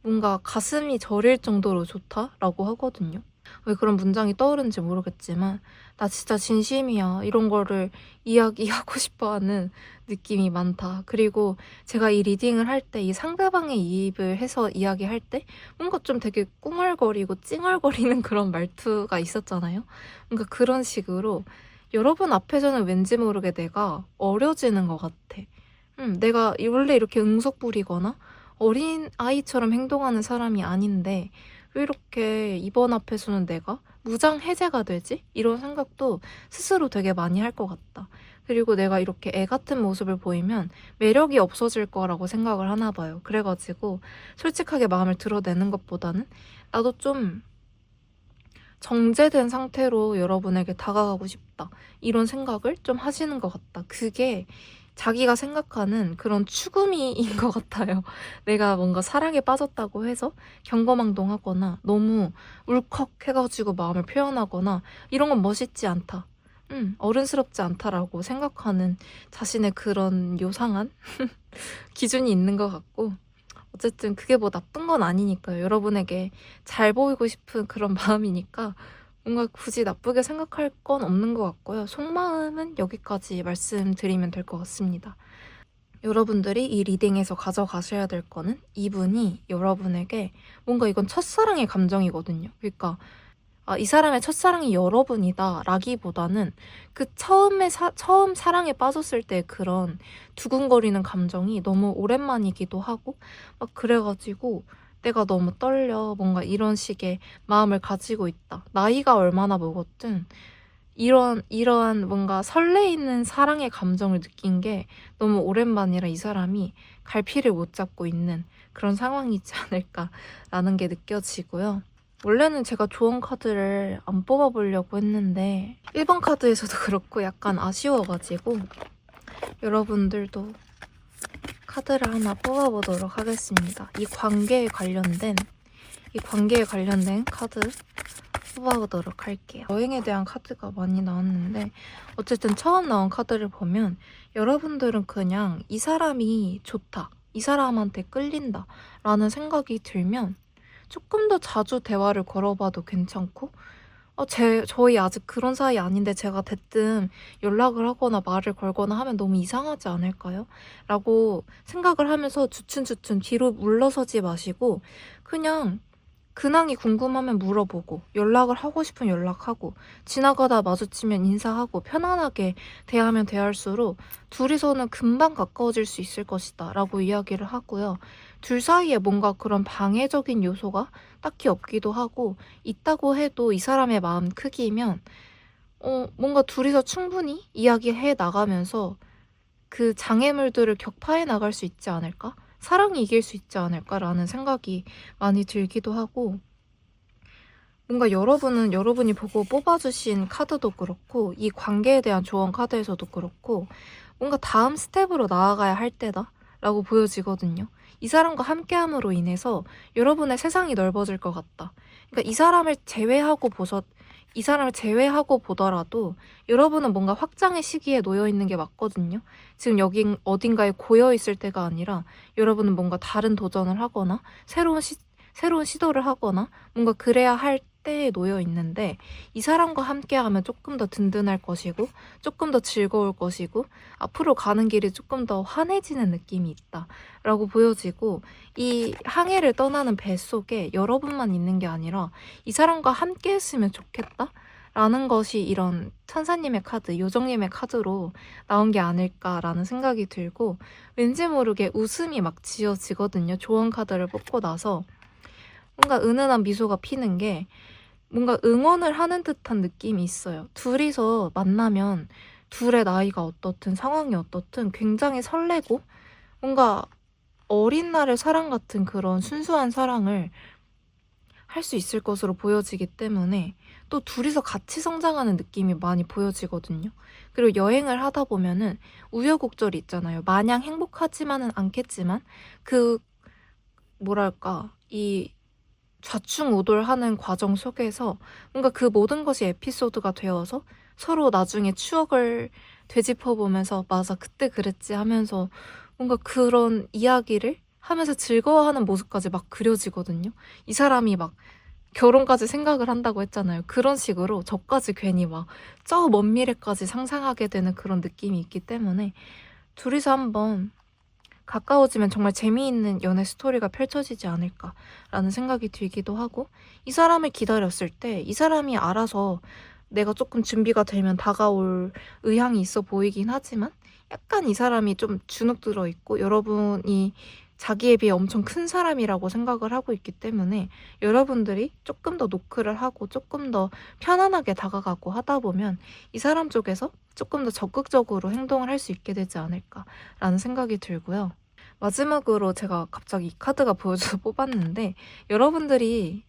뭔가 가슴이 저릴 정도로 좋다라고 하거든요. 왜 그런 문장이 떠오르는지 모르겠지만 나 진짜 진심이야 이런 거를 이야기하고 싶어하는 느낌이 많다. 그리고 제가 이 리딩을 할 때 이 상대방의 이입을 해서 이야기할 때 뭔가 좀 되게 꿍얼거리고 찡얼거리는 그런 말투가 있었잖아요. 뭔가 그런 식으로 여러분 앞에서는 왠지 모르게 내가 어려지는 것 같아. 내가 원래 이렇게 응석 부리거나 어린 아이처럼 행동하는 사람이 아닌데 왜 이렇게 이번 앞에서는 내가 무장해제가 되지? 이런 생각도 스스로 되게 많이 할 것 같다. 그리고 내가 이렇게 애 같은 모습을 보이면 매력이 없어질 거라고 생각을 하나 봐요. 그래가지고 솔직하게 마음을 드러내는 것보다는 나도 좀 정제된 상태로 여러분에게 다가가고 싶다. 이런 생각을 좀 하시는 것 같다. 그게 자기가 생각하는 그런 추구미인 것 같아요. 내가 뭔가 사랑에 빠졌다고 해서 경거망동하거나 너무 울컥해가지고 마음을 표현하거나 이런 건 멋있지 않다. 어른스럽지 않다라고 생각하는 자신의 그런 요상한 기준이 있는 것 같고 어쨌든 그게 뭐 나쁜 건 아니니까요. 여러분에게 잘 보이고 싶은 그런 마음이니까 뭔가 굳이 나쁘게 생각할 건 없는 것 같고요. 속마음은 여기까지 말씀드리면 될 것 같습니다. 여러분들이 이 리딩에서 가져가셔야 될 거는 이분이 여러분에게 뭔가 이건 첫사랑의 감정이거든요. 그러니까 이 사람의 첫사랑이 여러분이다 라기보다는 그 처음 사랑에 빠졌을 때 그런 두근거리는 감정이 너무 오랜만이기도 하고 막 그래가지고 내가 너무 떨려 뭔가 이런 식의 마음을 가지고 있다. 나이가 얼마나 먹었든 이러한 뭔가 설레이는 사랑의 감정을 느낀 게 너무 오랜만이라 이 사람이 갈피를 못 잡고 있는 그런 상황이지 않을까라는 게 느껴지고요. 원래는 제가 조언 카드를 안 뽑아보려고 했는데 1번 카드에서도 그렇고 약간 아쉬워가지고 여러분들도 카드를 하나 뽑아보도록 하겠습니다. 이 관계에 관련된 카드 뽑아보도록 할게요. 여행에 대한 카드가 많이 나왔는데 어쨌든 처음 나온 카드를 보면 여러분들은 그냥 이 사람이 좋다, 이 사람한테 끌린다 라는 생각이 들면 조금 더 자주 대화를 걸어봐도 괜찮고 저희 아직 그런 사이 아닌데 제가 대뜸 연락을 하거나 말을 걸거나 하면 너무 이상하지 않을까요? 라고 생각을 하면서 주춤주춤 뒤로 물러서지 마시고 그냥 근황이 궁금하면 물어보고 연락을 하고 싶으면 연락하고 지나가다 마주치면 인사하고 편안하게 대하면 대할수록 둘이서는 금방 가까워질 수 있을 것이다 라고 이야기를 하고요. 둘 사이에 뭔가 그런 방해적인 요소가 딱히 없기도 하고 있다고 해도 이 사람의 마음 크기면 뭔가 둘이서 충분히 이야기해 나가면서 그 장애물들을 격파해 나갈 수 있지 않을까? 사랑이 이길 수 있지 않을까라는 생각이 많이 들기도 하고 뭔가 여러분이 보고 뽑아주신 카드도 그렇고 이 관계에 대한 조언 카드에서도 그렇고 뭔가 다음 스텝으로 나아가야 할 때다라고 보여지거든요. 이 사람과 함께함으로 인해서 여러분의 세상이 넓어질 것 같다. 그러니까 이 사람을 제외하고 보더라도 여러분은 뭔가 확장의 시기에 놓여 있는 게 맞거든요. 지금 여긴 어딘가에 고여 있을 때가 아니라 여러분은 뭔가 다른 도전을 하거나 새로운 시도를 하거나 뭔가 그래야 할 때에 놓여 있는데 이 사람과 함께하면 조금 더 든든할 것이고 조금 더 즐거울 것이고 앞으로 가는 길이 조금 더 환해지는 느낌이 있다 라고 보여지고 이 항해를 떠나는 배 속에 여러분만 있는 게 아니라 이 사람과 함께 했으면 좋겠다 라는 것이 이런 천사님의 카드, 요정님의 카드로 나온 게 아닐까라는 생각이 들고 왠지 모르게 웃음이 막 지어지거든요. 조언 카드를 뽑고 나서 뭔가 은은한 미소가 피는 게 뭔가 응원을 하는 듯한 느낌이 있어요. 둘이서 만나면 둘의 나이가 어떻든 상황이 어떻든 굉장히 설레고 뭔가 어린 날의 사랑 같은 그런 순수한 사랑을 할 수 있을 것으로 보여지기 때문에 또 둘이서 같이 성장하는 느낌이 많이 보여지거든요. 그리고 여행을 하다 보면은 우여곡절이 있잖아요. 마냥 행복하지만은 않겠지만 그 뭐랄까 이 좌충우돌하는 과정 속에서 뭔가 그 모든 것이 에피소드가 되어서 서로 나중에 추억을 되짚어보면서 맞아 그때 그랬지 하면서 뭔가 그런 이야기를 하면서 즐거워하는 모습까지 막 그려지거든요. 이 사람이 막 결혼까지 생각을 한다고 했잖아요. 그런 식으로 저까지 괜히 막 저 먼 미래까지 상상하게 되는 그런 느낌이 있기 때문에 둘이서 한번 가까워지면 정말 재미있는 연애 스토리가 펼쳐지지 않을까라는 생각이 들기도 하고, 이 사람을 기다렸을 때 이 사람이 알아서 내가 조금 준비가 되면 다가올 의향이 있어 보이긴 하지만 약간 이 사람이 좀 주눅 들어 있고 여러분이 자기에 비해 엄청 큰 사람이라고 생각을 하고 있기 때문에 여러분들이 조금 더 노크를 하고 조금 더 편안하게 다가가고 하다 보면 이 사람 쪽에서 조금 더 적극적으로 행동을 할 수 있게 되지 않을까라는 생각이 들고요. 마지막으로 제가 갑자기 이 카드가 보여줘서 뽑았는데, 여러분들이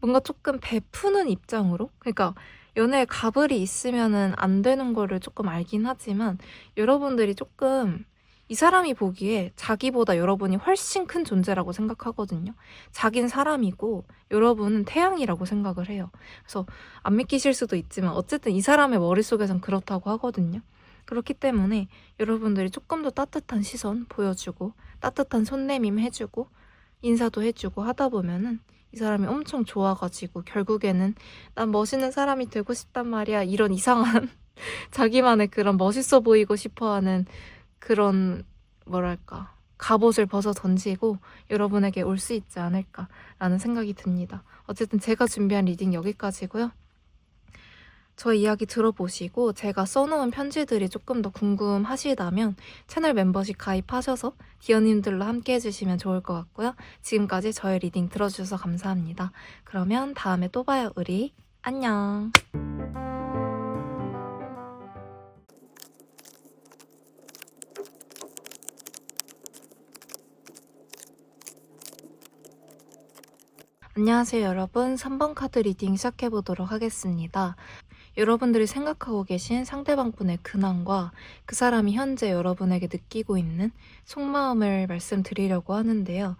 뭔가 조금 베푸는 입장으로, 그러니까 연애에 가불이 있으면은 안 되는 거를 조금 알긴 하지만 여러분들이 조금 이 사람이 보기에 자기보다 여러분이 훨씬 큰 존재라고 생각하거든요. 자긴 사람이고 여러분은 태양이라고 생각을 해요. 그래서 안 믿기실 수도 있지만 어쨌든 이 사람의 머릿속에선 그렇다고 하거든요. 그렇기 때문에 여러분들이 조금 더 따뜻한 시선 보여주고 따뜻한 손내밈 해주고 인사도 해주고 하다 보면은 이 사람이 엄청 좋아가지고 결국에는 난 멋있는 사람이 되고 싶단 말이야, 이런 이상한 자기만의 그런 멋있어 보이고 싶어하는 그런 뭐랄까 갑옷을 벗어 던지고 여러분에게 올 수 있지 않을까라는 생각이 듭니다. 어쨌든 제가 준비한 리딩 여기까지고요. 저 이야기 들어보시고 제가 써놓은 편지들이 조금 더 궁금하시다면 채널 멤버십 가입하셔서 디어님들로 함께 해주시면 좋을 것 같고요. 지금까지 저의 리딩 들어주셔서 감사합니다. 그러면 다음에 또 봐요, 우리. 안녕. 안녕하세요, 여러분. 3번 카드 리딩 시작해보도록 하겠습니다. 여러분들이 생각하고 계신 상대방분의 근황과 그 사람이 현재 여러분에게 느끼고 있는 속마음을 말씀드리려고 하는데요.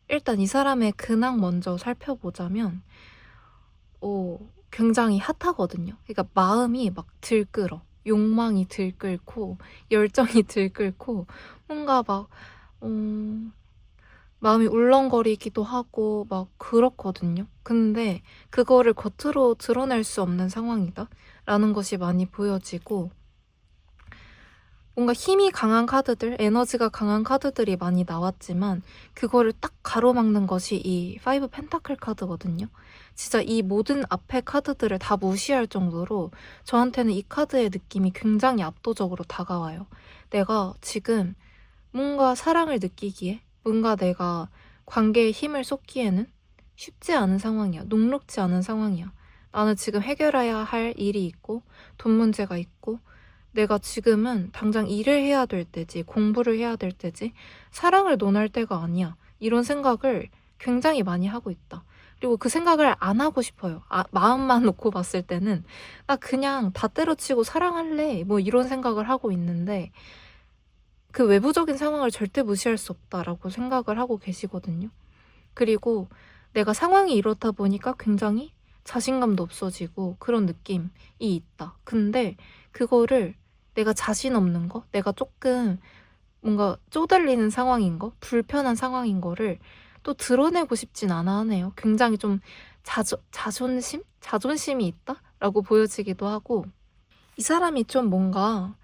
일단 이 사람의 근황 먼저 살펴보자면 굉장히 핫하거든요. 그러니까 마음이 막 들끓어. 욕망이 들끓고 열정이 들끓고 뭔가 막 마음이 울렁거리기도 하고 막 그렇거든요. 근데 그거를 겉으로 드러낼 수 없는 상황이다 라는 것이 많이 보여지고, 뭔가 힘이 강한 카드들, 에너지가 강한 카드들이 많이 나왔지만 그거를 딱 가로막는 것이 이 5 펜타클 카드거든요. 진짜 이 모든 앞의 카드들을 다 무시할 정도로 저한테는 이 카드의 느낌이 굉장히 압도적으로 다가와요. 내가 지금 뭔가 사랑을 느끼기에, 뭔가 내가 관계에 힘을 쏟기에는 쉽지 않은 상황이야. 녹록지 않은 상황이야. 나는 지금 해결해야 할 일이 있고 돈 문제가 있고 내가 지금은 당장 일을 해야 될 때지, 공부를 해야 될 때지, 사랑을 논할 때가 아니야. 이런 생각을 굉장히 많이 하고 있다. 그리고 그 생각을 안 하고 싶어요. 마음만 놓고 봤을 때는 나 그냥 다 때려치고 사랑할래, 뭐 이런 생각을 하고 있는데 그 외부적인 상황을 절대 무시할 수 없다라고 생각을 하고 계시거든요. 그리고 내가 상황이 이렇다 보니까 굉장히 자신감도 없어지고 그런 느낌이 있다. 근데 그거를 내가 자신 없는 거, 내가 조금 뭔가 쪼들리는 상황인 거, 불편한 상황인 거를 또 드러내고 싶진 않아 하네요. 굉장히 좀 자존심? 자존심이 있다? 라고 보여지기도 하고, 이 사람이 좀 뭔가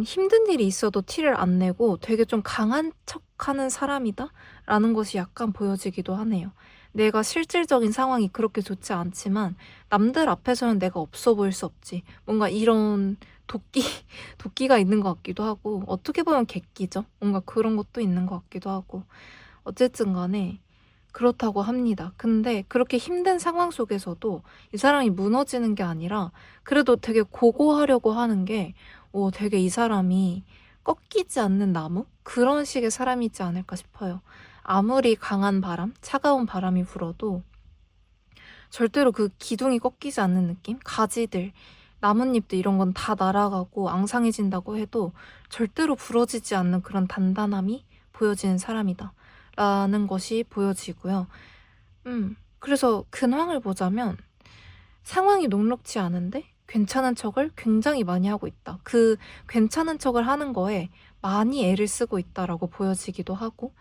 힘든 일이 있어도 티를 안 내고 되게 좀 강한 척하는 사람이다? 라는 것이 약간 보여지기도 하네요. 내가 실질적인 상황이 그렇게 좋지 않지만 남들 앞에서는 내가 없어 보일 수 없지. 뭔가 이런 도끼가 있는 것 같기도 하고, 어떻게 보면 객기죠. 뭔가 그런 것도 있는 것 같기도 하고. 어쨌든 간에 그렇다고 합니다. 근데 그렇게 힘든 상황 속에서도 이 사람이 무너지는 게 아니라 그래도 되게 고고하려고 하는 게 되게 이 사람이 꺾이지 않는 나무? 그런 식의 사람이지 않을까 싶어요. 아무리 강한 바람, 차가운 바람이 불어도 절대로 그 기둥이 꺾이지 않는 느낌? 가지들, 나뭇잎들 이런 건 다 날아가고 앙상해진다고 해도 절대로 부러지지 않는 그런 단단함이 보여지는 사람이다. 라는 것이 보여지고요. 그래서 근황을 보자면 상황이 녹록지 않은데 괜찮은 척을 굉장히 많이 하고 있다. 그 괜찮은 척을 하는 거에 많이 애를 쓰고 있다라고 보여지기도 하고,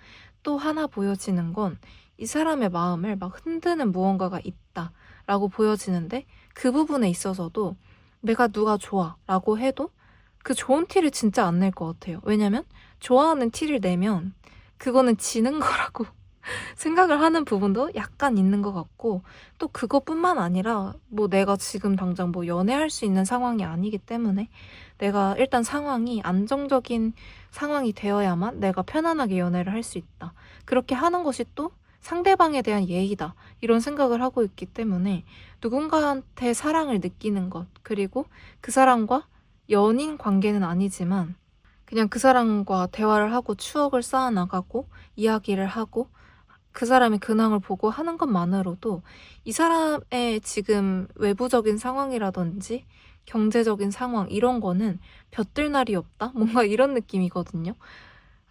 또 하나 보여지는 건 이 사람의 마음을 막 흔드는 무언가가 있다라고 보여지는데, 그 부분에 있어서도 내가 누가 좋아라고 해도 그 좋은 티를 진짜 안 낼 것 같아요. 왜냐면 좋아하는 티를 내면 그거는 지는 거라고 생각을 하는 부분도 약간 있는 것 같고, 또 그것뿐만 아니라 뭐 내가 지금 당장 뭐 연애할 수 있는 상황이 아니기 때문에 내가 일단 상황이 안정적인 상황이 되어야만 내가 편안하게 연애를 할 수 있다. 그렇게 하는 것이 또 상대방에 대한 예의다. 이런 생각을 하고 있기 때문에 누군가한테 사랑을 느끼는 것, 그리고 그 사람과 연인 관계는 아니지만 그냥 그 사람과 대화를 하고 추억을 쌓아나가고 이야기를 하고 그 사람의 근황을 보고 하는 것만으로도 이 사람의 지금 외부적인 상황이라든지 경제적인 상황 이런 거는 볕들 날이 없다? 뭔가 이런 느낌이거든요.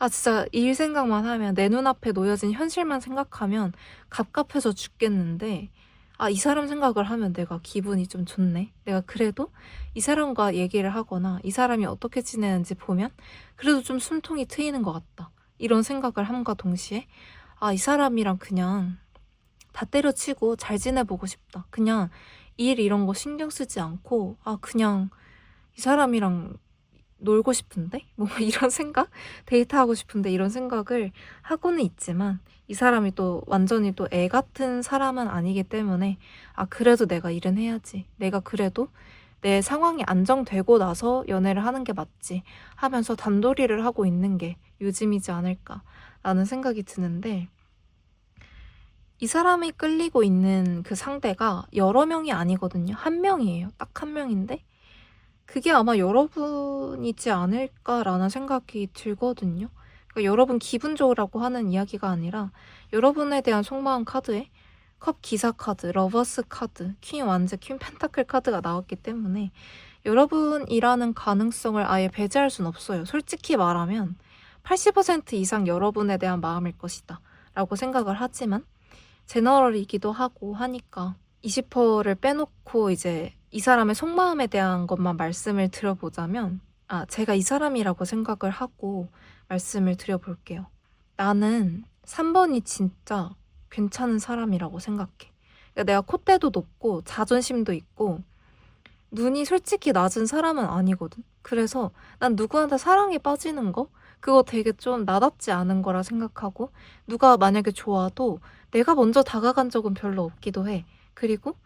아, 진짜 일 생각만 하면, 내 눈앞에 놓여진 현실만 생각하면 갑갑해서 죽겠는데, 아, 이 사람 생각을 하면 내가 기분이 좀 좋네. 내가 그래도 이 사람과 얘기를 하거나 이 사람이 어떻게 지내는지 보면 그래도 좀 숨통이 트이는 것 같다. 이런 생각을 함과 동시에, 아, 이 사람이랑 그냥 다 때려치고 잘 지내보고 싶다. 그냥 일 이런 거 신경 쓰지 않고, 아, 그냥 이 사람이랑 놀고 싶은데? 뭔가 이런 생각? 데이트하고 싶은데 이런 생각을 하고는 있지만, 이 사람이 또 완전히 또 애 같은 사람은 아니기 때문에, 아, 그래도 내가 일은 해야지. 내가 그래도 내 상황이 안정되고 나서 연애를 하는 게 맞지 하면서 단도리를 하고 있는 게 요즘이지 않을까라는 생각이 드는데, 이 사람이 끌리고 있는 그 상대가 여러 명이 아니거든요. 한 명이에요. 딱 한 명인데 그게 아마 여러분이지 않을까라는 생각이 들거든요. 그러니까 여러분 기분 좋으라고 하는 이야기가 아니라 여러분에 대한 속마음 카드에 컵 기사 카드, 러버스 카드, 퀸 완즈, 퀸 펜타클 카드가 나왔기 때문에 여러분이라는 가능성을 아예 배제할 순 없어요. 솔직히 말하면 80% 이상 여러분에 대한 마음일 것이다 라고 생각을 하지만, 제너럴이기도 하고 하니까 20%를 빼놓고 이제 이 사람의 속마음에 대한 것만 말씀을 드려보자면, 아, 제가 이 사람이라고 생각을 하고 말씀을 드려볼게요. 나는 3번이 진짜 괜찮은 사람이라고 생각해. 그러니까 내가 콧대도 높고 자존심도 있고 눈이 솔직히 낮은 사람은 아니거든. 그래서 난 누구한테 사랑에 빠지는 거? 그거 되게 좀 나답지 않은 거라 생각하고, 누가 만약에 좋아도 내가 먼저 다가간 적은 별로 없기도 해. 그리고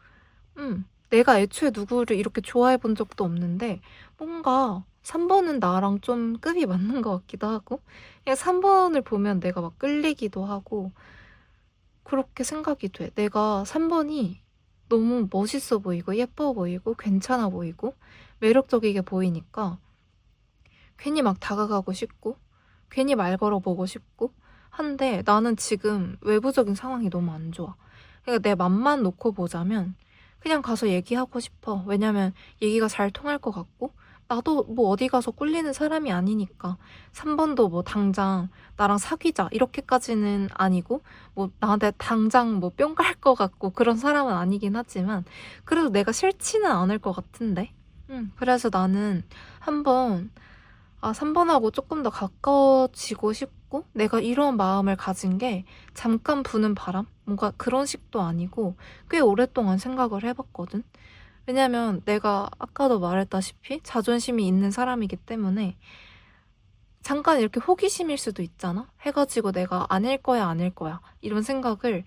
내가 애초에 누구를 이렇게 좋아해 본 적도 없는데 뭔가 3번은 나랑 좀 급이 맞는 것 같기도 하고, 그냥 3번을 보면 내가 막 끌리기도 하고 그렇게 생각이 돼. 내가 3번이 너무 멋있어 보이고 예뻐 보이고 괜찮아 보이고 매력적이게 보이니까 괜히 막 다가가고 싶고 괜히 말 걸어보고 싶고 한데, 나는 지금 외부적인 상황이 너무 안 좋아. 그러니까 내 맘만 놓고 보자면 그냥 가서 얘기하고 싶어. 왜냐면 얘기가 잘 통할 것 같고 나도 뭐 어디 가서 꿀리는 사람이 아니니까. 3번도 뭐 당장 나랑 사귀자 이렇게까지는 아니고, 뭐 나한테 당장 뭐 뿅 갈 것 같고 그런 사람은 아니긴 하지만 그래도 내가 싫지는 않을 것 같은데. 그래서 나는 한번 3번하고 조금 더 가까워지고 싶고, 내가 이런 마음을 가진 게 잠깐 부는 바람? 뭔가 그런 식도 아니고 꽤 오랫동안 생각을 해봤거든. 왜냐면 내가 아까도 말했다시피 자존심이 있는 사람이기 때문에 잠깐 이렇게 호기심일 수도 있잖아? 해가지고 내가 아닐 거야, 아닐 거야. 이런 생각을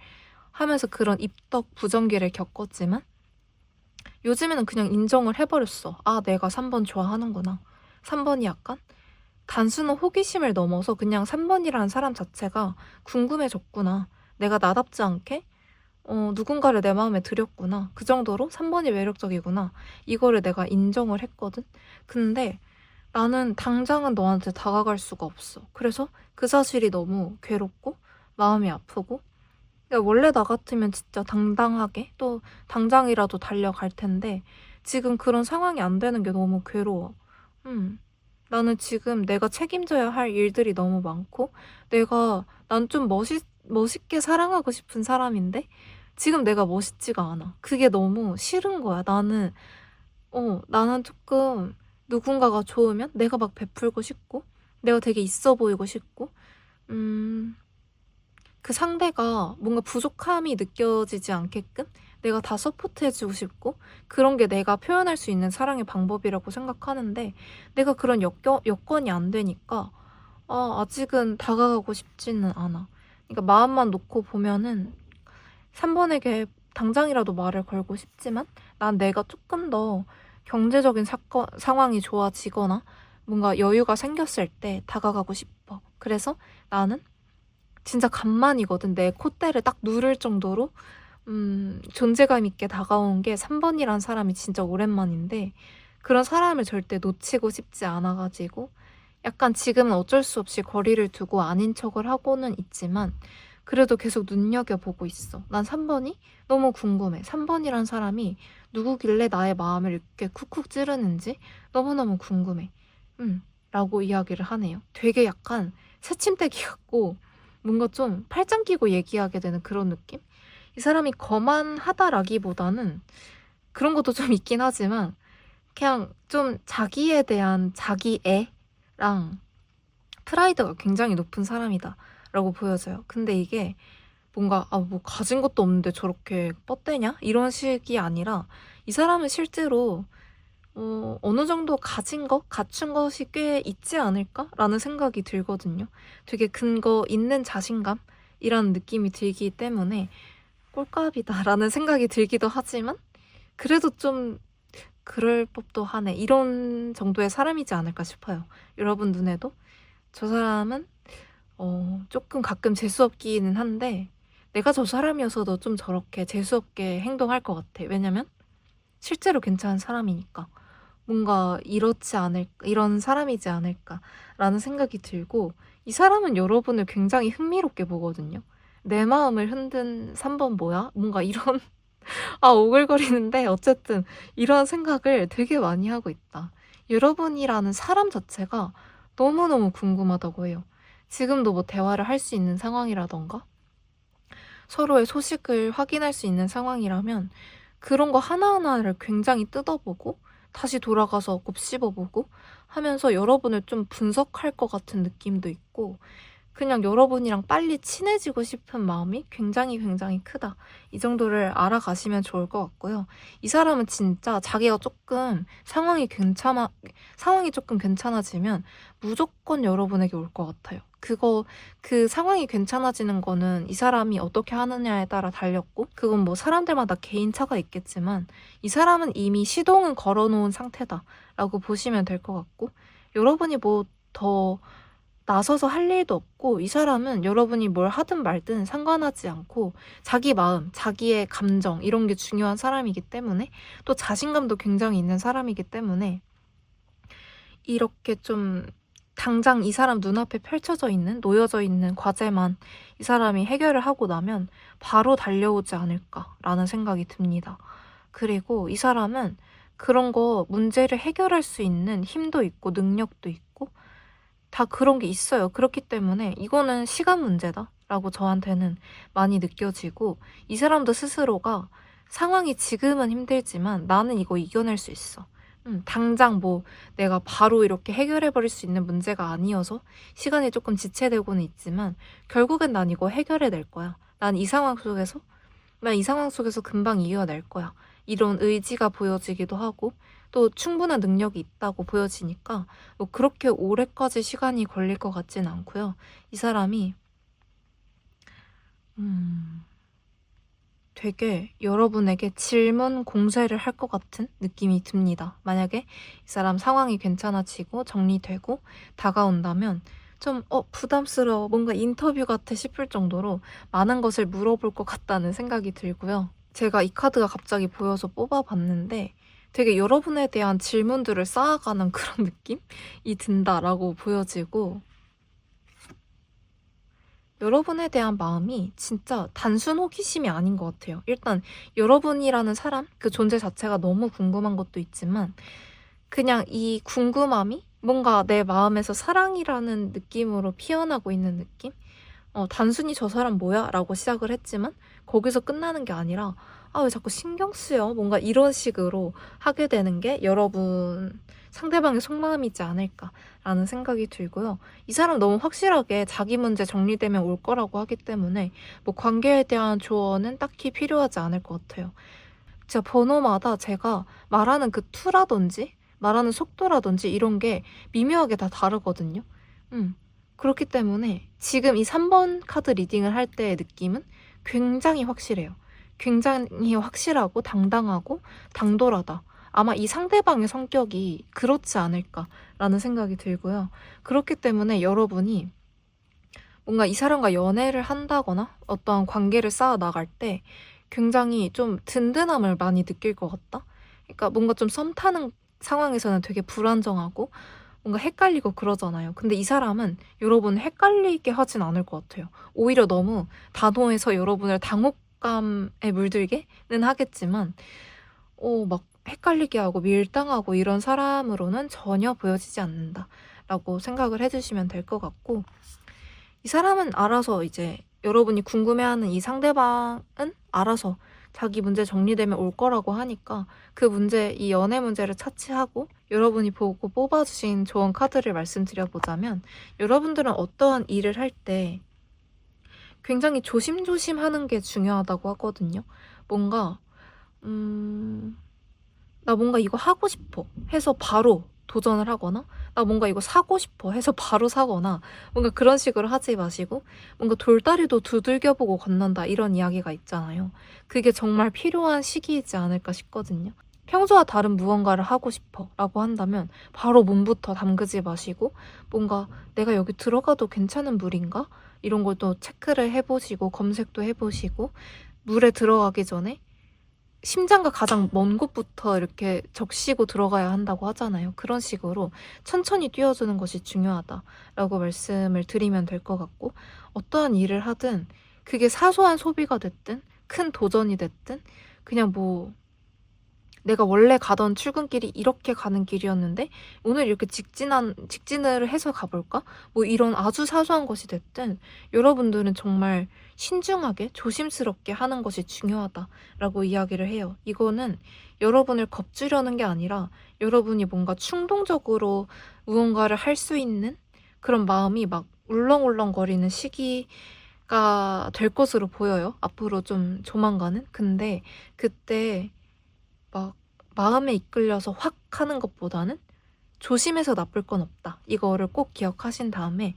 하면서 그런 입덕 부정기를 겪었지만, 요즘에는 그냥 인정을 해버렸어. 아, 내가 3번 좋아하는구나. 3번이 약간 단순한 호기심을 넘어서 그냥 3번이라는 사람 자체가 궁금해졌구나. 내가 나답지 않게 누군가를 내 마음에 들였구나. 그 정도로 3번이 매력적이구나. 이거를 내가 인정을 했거든. 근데 나는 당장은 너한테 다가갈 수가 없어. 그래서 그 사실이 너무 괴롭고 마음이 아프고, 그러니까 원래 나 같으면 진짜 당당하게 또 당장이라도 달려갈 텐데 지금 그런 상황이 안 되는 게 너무 괴로워. 음. 나는 지금 내가 책임져야 할 일들이 너무 많고 난 좀 멋있게 사랑하고 싶은 사람인데 지금 내가 멋있지가 않아. 그게 너무 싫은 거야. 나는 조금 누군가가 좋으면 내가 막 베풀고 싶고 내가 되게 있어 보이고 싶고 음 그 상대가 뭔가 부족함이 느껴지지 않게끔 내가 다 서포트해주고 싶고 그런 게 내가 표현할 수 있는 사랑의 방법이라고 생각하는데 내가 그런 여건이 안 되니까 아직은 다가가고 싶지는 않아. 그러니까 마음만 놓고 보면은 3번에게 당장이라도 말을 걸고 싶지만 난 내가 조금 더 경제적인 상황이 좋아지거나 뭔가 여유가 생겼을 때 다가가고 싶어. 그래서 나는 진짜 간만이거든. 내 콧대를 딱 누를 정도로 존재감 있게 다가온 게 3번이란 사람이 진짜 오랜만인데 그런 사람을 절대 놓치고 싶지 않아가지고 약간 지금은 어쩔 수 없이 거리를 두고 아닌 척을 하고는 있지만 그래도 계속 눈여겨보고 있어. 난 3번이 너무 궁금해. 3번이란 사람이 누구길래 나의 마음을 이렇게 쿡쿡 찌르는지 너무너무 궁금해. 라고 이야기를 하네요. 되게 약간 새침대기 같고 뭔가 좀 팔짱 끼고 얘기하게 되는 그런 느낌? 이 사람이 거만하다라기보다는 그런 것도 좀 있긴 하지만 그냥 좀 자기에 대한 자기애랑 프라이드가 굉장히 높은 사람이다라고 보여져요. 근데 이게 뭔가 뭐 가진 것도 없는데 저렇게 뻗대냐? 이런 식이 아니라 이 사람은 실제로 어느 정도 갖춘 것이 꽤 있지 않을까라는 생각이 들거든요. 되게 근거 있는 자신감이라는 느낌이 들기 때문에 꼴값이다라는 생각이 들기도 하지만 그래도 좀 그럴 법도 하네. 이런 정도의 사람이지 않을까 싶어요. 여러분 눈에도 저 사람은 조금 가끔 재수없기는 한데 내가 저 사람이어서도 좀 저렇게 재수없게 행동할 것 같아. 왜냐면 실제로 괜찮은 사람이니까. 뭔가 이런 사람이지 않을까라는 생각이 들고 이 사람은 여러분을 굉장히 흥미롭게 보거든요. 내 마음을 흔든 3번 뭐야? 뭔가 이런 오글거리는데 어쨌든 이런 생각을 되게 많이 하고 있다. 여러분이라는 사람 자체가 너무너무 궁금하다고 해요. 지금도 뭐 대화를 할 수 있는 상황이라던가 서로의 소식을 확인할 수 있는 상황이라면 그런 거 하나하나를 굉장히 뜯어보고 다시 돌아가서 곱씹어보고 하면서 여러분을 좀 분석할 것 같은 느낌도 있고 그냥 여러분이랑 빨리 친해지고 싶은 마음이 굉장히 굉장히 크다. 이 정도를 알아가시면 좋을 것 같고요. 이 사람은 진짜 자기가 상황이 조금 괜찮아지면 무조건 여러분에게 올 것 같아요. 그 상황이 괜찮아지는 거는 이 사람이 어떻게 하느냐에 따라 달렸고, 그건 뭐 사람들마다 개인차가 있겠지만, 이 사람은 이미 시동은 걸어놓은 상태다라고 보시면 될 것 같고, 여러분이 뭐 더 나서서 할 일도 없고 이 사람은 여러분이 뭘 하든 말든 상관하지 않고 자기 마음, 자기의 감정 이런 게 중요한 사람이기 때문에 또 자신감도 굉장히 있는 사람이기 때문에 이렇게 좀 당장 이 사람 눈앞에 놓여져 있는 과제만 이 사람이 해결을 하고 나면 바로 달려오지 않을까라는 생각이 듭니다. 그리고 이 사람은 그런 문제를 해결할 수 있는 힘도 있고 능력도 있고 다 그런 게 있어요. 그렇기 때문에 이거는 시간 문제다라고 저한테는 많이 느껴지고 이 사람도 스스로가 상황이 지금은 힘들지만 나는 이거 이겨낼 수 있어. 당장 뭐 내가 바로 이렇게 해결해버릴 수 있는 문제가 아니어서 시간이 조금 지체되고는 있지만 결국엔 난 이거 해결해낼 거야. 난 이 상황 속에서 금방 이겨낼 거야. 이런 의지가 보여지기도 하고 또 충분한 능력이 있다고 보여지니까 뭐 그렇게 오래까지 시간이 걸릴 것 같진 않고요. 이 사람이 되게 여러분에게 질문 공세를 할 것 같은 느낌이 듭니다. 만약에 이 사람 상황이 괜찮아지고 정리되고 다가온다면 좀 부담스러워 뭔가 인터뷰 같아 싶을 정도로 많은 것을 물어볼 것 같다는 생각이 들고요. 제가 이 카드가 갑자기 보여서 뽑아봤는데 되게 여러분에 대한 질문들을 쌓아가는 그런 느낌이 든다라고 보여지고 여러분에 대한 마음이 진짜 단순 호기심이 아닌 것 같아요. 일단 여러분이라는 사람, 그 존재 자체가 너무 궁금한 것도 있지만 그냥 이 궁금함이 뭔가 내 마음에서 사랑이라는 느낌으로 피어나고 있는 느낌? 단순히 '저 사람 뭐야?' 라고 시작을 했지만 거기서 끝나는 게 아니라 '아 왜 자꾸 신경 쓰여?' 뭔가 이런 식으로 하게 되는 게 여러분 상대방의 속마음이지 않을까라는 생각이 들고요. 이 사람 너무 확실하게 자기 문제 정리되면 올 거라고 하기 때문에 뭐 관계에 대한 조언은 딱히 필요하지 않을 것 같아요. 진짜 번호마다 제가 말하는 그 투라든지 말하는 속도라든지 이런 게 미묘하게 다 다르거든요. 음. 그렇기 때문에 지금 이 3번 카드 리딩을 할 때의 느낌은 굉장히 확실해요. 굉장히 확실하고 당당하고 당돌하다. 아마 이 상대방의 성격이 그렇지 않을까라는 생각이 들고요. 그렇기 때문에 여러분이 뭔가 이 사람과 연애를 한다거나 어떠한 관계를 쌓아 나갈 때 굉장히 좀 든든함을 많이 느낄 것 같다? 그러니까 뭔가 좀 썸 타는 상황에서는 되게 불안정하고 뭔가 헷갈리고 그러잖아요. 근데 이 사람은 여러분을 헷갈리게 하진 않을 것 같아요. 오히려 너무 단호해서 여러분을 당혹감에 물들게는 하겠지만 막 헷갈리게 하고 밀당하고 이런 사람으로는 전혀 보여지지 않는다라고 생각을 해 주시면 될 것 같고 이 사람은 알아서 이제 여러분이 궁금해하는 이 상대방은 알아서 자기 문제 정리되면 올 거라고 하니까 그 문제, 이 연애 문제를 차치하고 여러분이 보고 뽑아주신 조언 카드를 말씀드려보자면 여러분들은 어떠한 일을 할 때 굉장히 조심조심 하는 게 중요하다고 하거든요. 뭔가, 나 뭔가 이거 하고 싶어 해서 바로 도전을 하거나 나 뭔가 이거 사고 싶어 해서 바로 사거나 뭔가 그런 식으로 하지 마시고 뭔가 돌다리도 두들겨보고 건넌다 이런 이야기가 있잖아요. 그게 정말 필요한 시기이지 않을까 싶거든요. 평소와 다른 무언가를 하고 싶어 라고 한다면 바로 몸부터 담그지 마시고 뭔가 내가 여기 들어가도 괜찮은 물인가? 이런 걸 또 체크를 해보시고 검색도 해보시고 물에 들어가기 전에 심장과 가장 먼 곳부터 이렇게 적시고 들어가야 한다고 하잖아요. 그런 식으로 천천히 뛰어주는 것이 중요하다라고 말씀을 드리면 될 것 같고 어떠한 일을 하든 그게 사소한 소비가 됐든 큰 도전이 됐든 그냥 뭐 내가 원래 가던 출근길이 이렇게 가는 길이었는데 오늘 이렇게 직진을 해서 가볼까? 뭐 이런 아주 사소한 것이 됐든 여러분들은 정말 신중하게 조심스럽게 하는 것이 중요하다라고 이야기를 해요. 이거는 여러분을 겁주려는 게 아니라 여러분이 뭔가 충동적으로 무언가를 할 수 있는 그런 마음이 막 울렁울렁거리는 시기가 될 것으로 보여요. 앞으로 좀 조만간은. 근데 그때 막 마음에 이끌려서 확 하는 것보다는 조심해서 나쁠 건 없다. 이거를 꼭 기억하신 다음에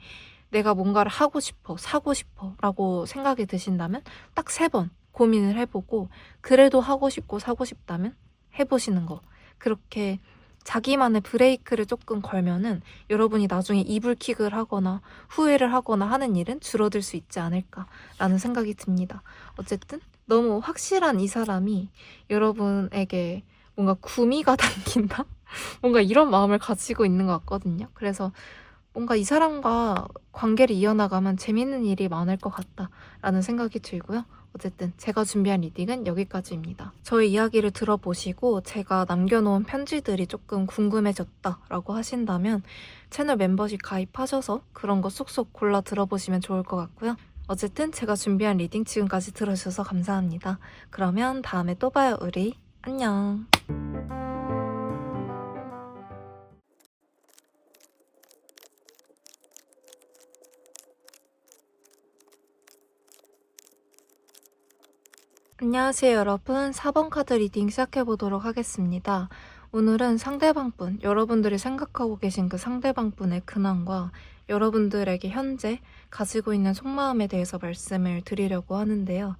내가 뭔가를 하고 싶어, 사고 싶어 라고 생각이 드신다면 딱 3번 고민을 해보고 그래도 하고 싶고 사고 싶다면 해보시는 거. 그렇게 자기만의 브레이크를 조금 걸면은 여러분이 나중에 이불킥을 하거나 후회를 하거나 하는 일은 줄어들 수 있지 않을까라는 생각이 듭니다. 어쨌든 너무 확실한 이 사람이 여러분에게 뭔가 구미가 당긴다? 뭔가 이런 마음을 가지고 있는 것 같거든요. 그래서 뭔가 이 사람과 관계를 이어나가면 재밌는 일이 많을 것 같다라는 생각이 들고요. 어쨌든 제가 준비한 리딩은 여기까지입니다. 저의 이야기를 들어보시고 제가 남겨놓은 편지들이 조금 궁금해졌다라고 하신다면 채널 멤버십 가입하셔서 그런 거 쏙쏙 골라 들어보시면 좋을 것 같고요. 어쨌든 제가 준비한 리딩 지금까지 들어주셔서 감사합니다. 그러면 다음에 또 봐요, 우리. 안녕. 안녕하세요, 여러분. 4번 카드 리딩 시작해보도록 하겠습니다. 오늘은 상대방분, 여러분들이 생각하고 계신 그 상대방분의 근황과 여러분들에게 현재 가지고 있는 속마음에 대해서 말씀을 드리려고 하는데요.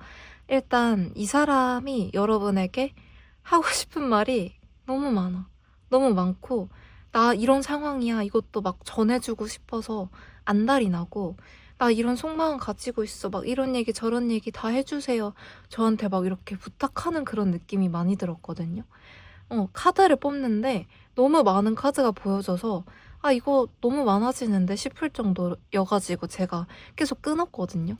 일단 이 사람이 여러분에게 하고 싶은 말이 너무 많아. 너무 많고 나 이런 상황이야 이것도 막 전해주고 싶어서 안달이 나고 나 이런 속마음 가지고 있어 막 이런 얘기 저런 얘기 다 해주세요. 저한테 막 이렇게 부탁하는 그런 느낌이 많이 들었거든요. 카드를 뽑는데 너무 많은 카드가 보여져서 '아 이거 너무 많아지는데?' 싶을 정도여가지고 제가 계속 끊었거든요.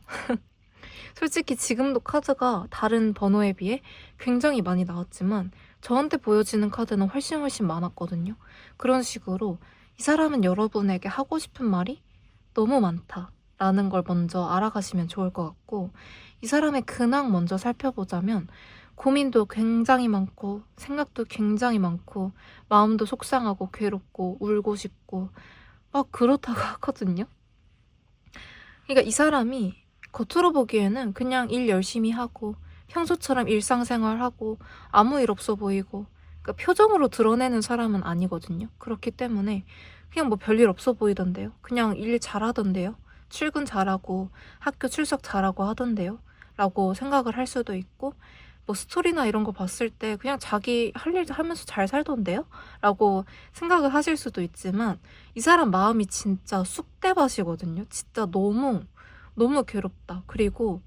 솔직히 지금도 카드가 다른 번호에 비해 굉장히 많이 나왔지만 저한테 보여지는 카드는 훨씬 훨씬 많았거든요. 그런 식으로 '이 사람은 여러분에게 하고 싶은 말이 너무 많다.'라는 걸 먼저 알아가시면 좋을 것 같고, 이 사람의 근황 먼저 살펴보자면 고민도 굉장히 많고 생각도 굉장히 많고 마음도 속상하고 괴롭고 울고 싶고 막 그렇다고 하거든요. 그러니까 이 사람이 겉으로 보기에는 그냥 일 열심히 하고 평소처럼 일상생활하고 아무 일 없어 보이고, 그러니까 표정으로 드러내는 사람은 아니거든요. 그렇기 때문에 그냥 뭐 별일 없어 보이던데요. 그냥 일 잘하던데요. 출근 잘하고 학교 출석 잘하고 하던데요. 라고 생각을 할 수도 있고, 뭐 스토리나 이런 거 봤을 때 그냥 자기 할 일 하면서 잘 살던데요? 라고 생각을 하실 수도 있지만, 이 사람 마음이 진짜 쑥대밭이거든요. 진짜 너무 너무 괴롭다. 그리고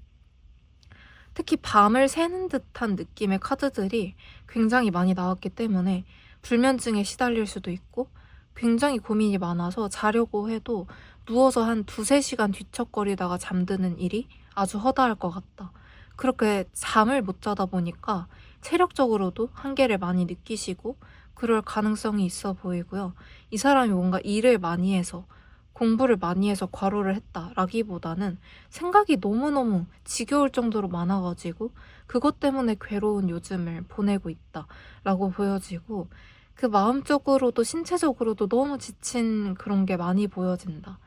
특히 밤을 새는 듯한 느낌의 카드들이 굉장히 많이 나왔기 때문에 불면증에 시달릴 수도 있고, 굉장히 고민이 많아서 자려고 해도 누워서 한 두세 시간 뒤척거리다가 잠드는 일이 아주 허다할 것 같다. 그렇게 잠을 못 자다 보니까 체력적으로도 한계를 많이 느끼시고 그럴 가능성이 있어 보이고요. 이 사람이 뭔가 일을 많이 해서 공부를 많이 해서 과로를 했다라기보다는 생각이 너무너무 지겨울 정도로 많아가지고 그것 때문에 괴로운 요즘을 보내고 있다라고 보여지고, 그 마음적으로도 신체적으로도 너무 지친 그런 게 많이 보여진다.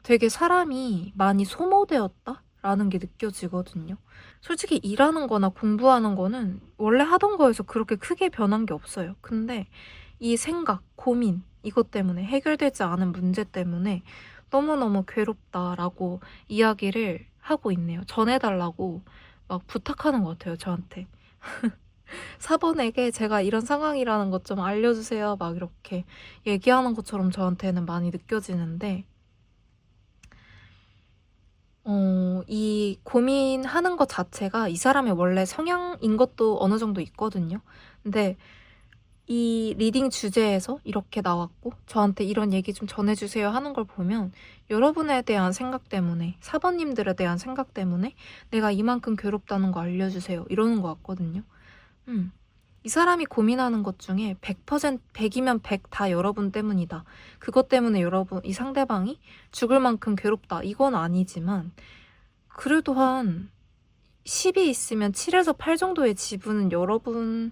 되게 사람이 많이 소모되었다라는 게 느껴지거든요. 솔직히 일하는 거나 공부하는 거는 원래 하던 거에서 그렇게 크게 변한 게 없어요. 근데 이 생각, 고민, 이것 때문에 해결되지 않은 문제 때문에 너무너무 괴롭다라고 이야기를 하고 있네요. 전해달라고 막 부탁하는 것 같아요, 저한테. 사번에게 제가 이런 상황이라는 것 좀 알려주세요. 막 이렇게 얘기하는 것처럼 저한테는 많이 느껴지는데, 이 고민하는 것 자체가 이 사람의 원래 성향인 것도 어느 정도 있거든요. 근데 이 리딩 주제에서 이렇게 나왔고 저한테 이런 얘기 좀 전해주세요 하는 걸 보면 여러분에 대한 생각 때문에, 사번님들에 대한 생각 때문에 내가 이만큼 괴롭다는 거 알려주세요 이러는 것 같거든요. 음. 이 사람이 고민하는 것 중에 100%, 100이면 100 다 여러분 때문이다. 그것 때문에 여러분, 이 상대방이 죽을 만큼 괴롭다. 이건 아니지만 그래도 한 10이 있으면 7에서 8 정도의 지분은 여러분에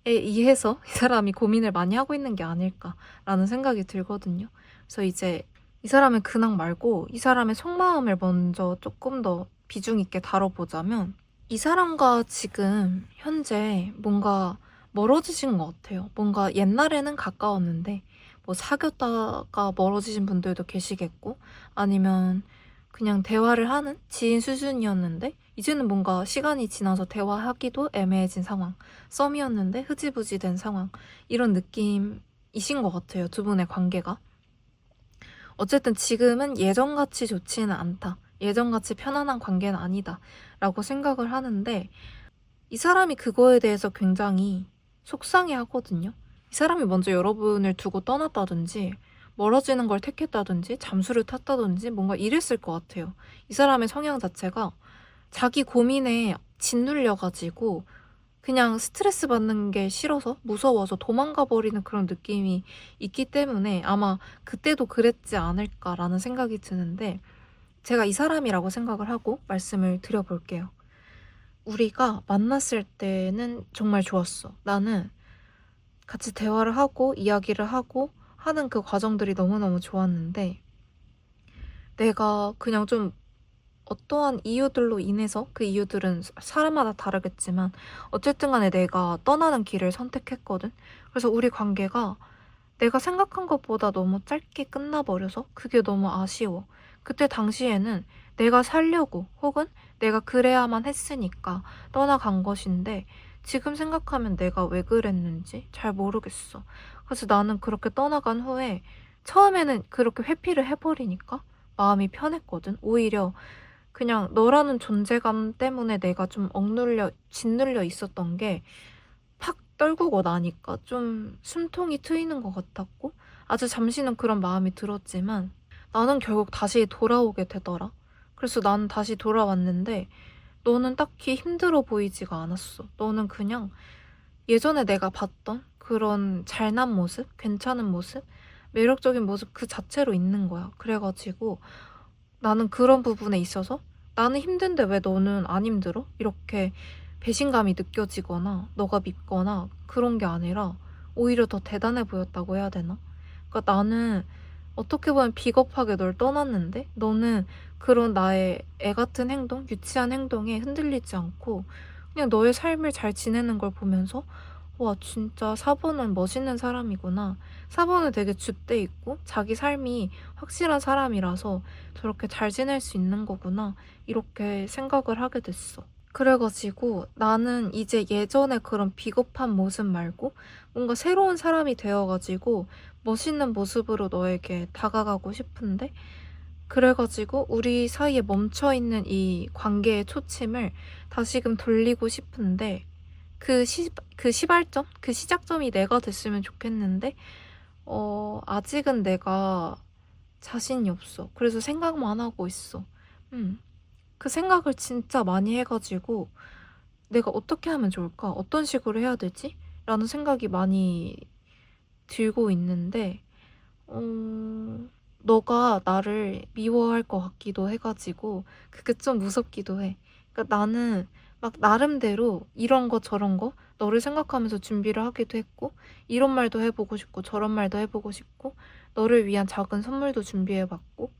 의해서 이 사람이 고민을 많이 하고 있는 게 아닐까라는 생각이 들거든요. 그래서 이제 이 사람의 근황 말고 이 사람의 속마음을 먼저 조금 더 비중 있게 다뤄보자면, 이 사람과 지금 현재 뭔가 멀어지신 것 같아요. 뭔가 옛날에는 가까웠는데 뭐 사귀었다가 멀어지신 분들도 계시겠고, 아니면 그냥 대화를 하는 지인 수준이었는데 이제는 뭔가 시간이 지나서 대화하기도 애매해진 상황, 썸이었는데 흐지부지 된 상황, 이런 느낌이신 것 같아요, 두 분의 관계가. 어쨌든 지금은 예전같이 좋지는 않다, 예전같이 편안한 관계는 아니다 라고 생각을 하는데, 이 사람이 그거에 대해서 굉장히 속상해 하거든요. 이 사람이 먼저 여러분을 두고 떠났다든지 멀어지는 걸 택했다든지 잠수를 탔다든지 뭔가 이랬을 것 같아요. 이 사람의 성향 자체가 자기 고민에 짓눌려가지고 그냥 스트레스 받는 게 싫어서 무서워서 도망가 버리는 그런 느낌이 있기 때문에 아마 그때도 그랬지 않을까라는 생각이 드는데, 제가 이 사람이라고 생각을 하고 말씀을 드려볼게요. 우리가 만났을 때는 정말 좋았어. 나는 같이 대화를 하고 이야기를 하고 하는 그 과정들이 너무너무 좋았는데, 내가 그냥 좀 어떠한 이유들로 인해서, 그 이유들은 사람마다 다르겠지만 어쨌든 간에 내가 떠나는 길을 선택했거든. 그래서 우리 관계가 내가 생각한 것보다 너무 짧게 끝나버려서 그게 너무 아쉬워. 그때 당시에는 내가 살려고 혹은 내가 그래야만 했으니까 떠나간 것인데 지금 생각하면 내가 왜 그랬는지 잘 모르겠어. 그래서 나는 그렇게 떠나간 후에 처음에는 그렇게 회피를 해버리니까 마음이 편했거든. 오히려 그냥 너라는 존재감 때문에 내가 좀 짓눌려 있었던 게 팍 떨구고 나니까 좀 숨통이 트이는 것 같았고, 아주 잠시는 그런 마음이 들었지만 나는 결국 다시 돌아오게 되더라. 그래서 나는 다시 돌아왔는데 너는 딱히 힘들어 보이지가 않았어. 너는 그냥 예전에 내가 봤던 그런 잘난 모습, 괜찮은 모습, 매력적인 모습 그 자체로 있는 거야. 그래가지고 나는 그런 부분에 있어서 나는 힘든데 왜 너는 안 힘들어? 이렇게 배신감이 느껴지거나 너가 밉거나 그런 게 아니라 오히려 더 대단해 보였다고 해야 되나? 그러니까 나는 어떻게 보면 비겁하게 널 떠났는데 너는 그런 나의 애 같은 행동, 유치한 행동에 흔들리지 않고 그냥 너의 삶을 잘 지내는 걸 보면서 와, 진짜 사본은 멋있는 사람이구나. 사본은 되게 줏대 있고 자기 삶이 확실한 사람이라서 저렇게 잘 지낼 수 있는 거구나. 이렇게 생각을 하게 됐어. 그래가지고 나는 이제 예전에 그런 비겁한 모습 말고 뭔가 새로운 사람이 되어가지고 멋있는 모습으로 너에게 다가가고 싶은데 그래가지고 우리 사이에 멈춰있는 이 관계의 초침을 다시금 돌리고 싶은데 그 시발점? 그 시작점이 내가 됐으면 좋겠는데 아직은 내가 자신이 없어. 그래서 생각만 하고 있어. 그 생각을 진짜 많이 해가지고 내가 어떻게 하면 좋을까? 어떤 식으로 해야 되지? 라는 생각이 많이 들고 있는데 너가 나를 미워할 것 같기도 해가지고 그게 좀 무섭기도 해. 그러니까 나는 막 나름대로 이런 거 저런 거 너를 생각하면서 준비를 하기도 했고 이런 말도 해보고 싶고 저런 말도 해보고 싶고 너를 위한 작은 선물도 준비해봤고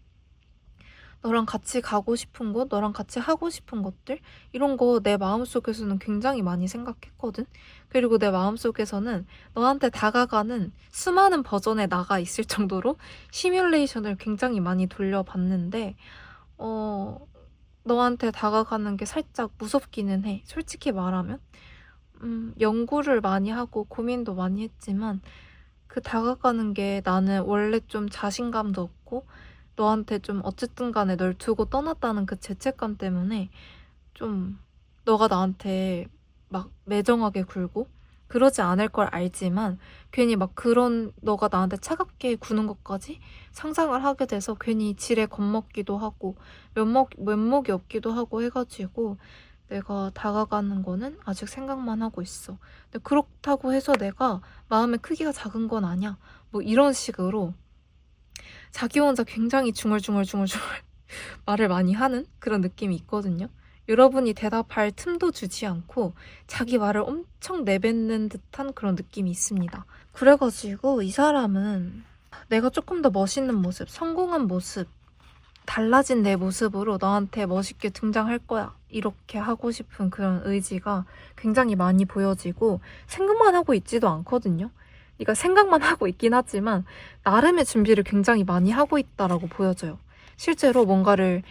너랑 같이 가고 싶은 곳, 너랑 같이 하고 싶은 것들 이런 거 내 마음속에서는 굉장히 많이 생각했거든. 그리고 내 마음속에서는 너한테 다가가는 수많은 버전의 나가 있을 정도로 시뮬레이션을 굉장히 많이 돌려봤는데 너한테 다가가는 게 살짝 무섭기는 해. 솔직히 말하면. 연구를 많이 하고 고민도 많이 했지만 그 다가가는 게 나는 원래 좀 자신감도 없고 너한테 좀 어쨌든 간에 널 두고 떠났다는 그 죄책감 때문에 좀 너가 나한테 막 매정하게 굴고 그러지 않을 걸 알지만 괜히 막 그런 너가 나한테 차갑게 구는 것까지 상상을 하게 돼서 괜히 지레 겁먹기도 하고 면목이 없기도 하고 해가지고 내가 다가가는 거는 아직 생각만 하고 있어. 근데 그렇다고 해서 내가 마음의 크기가 작은 건 아니야. 뭐 이런 식으로 자기 혼자 굉장히 중얼중얼 말을 많이 하는 그런 느낌이 있거든요. 여러분이 대답할 틈도 주지 않고 자기 말을 엄청 내뱉는 듯한 그런 느낌이 있습니다. 그래가지고 이 사람은 내가 조금 더 멋있는 모습, 성공한 모습, 달라진 내 모습으로 너한테 멋있게 등장할 거야. 이렇게 하고 싶은 그런 의지가 굉장히 많이 보여지고 생각만 하고 있지도 않거든요. 그러니까 생각만 하고 있긴 하지만 나름의 준비를 굉장히 많이 하고 있다라고 보여져요. 실제로 뭔가를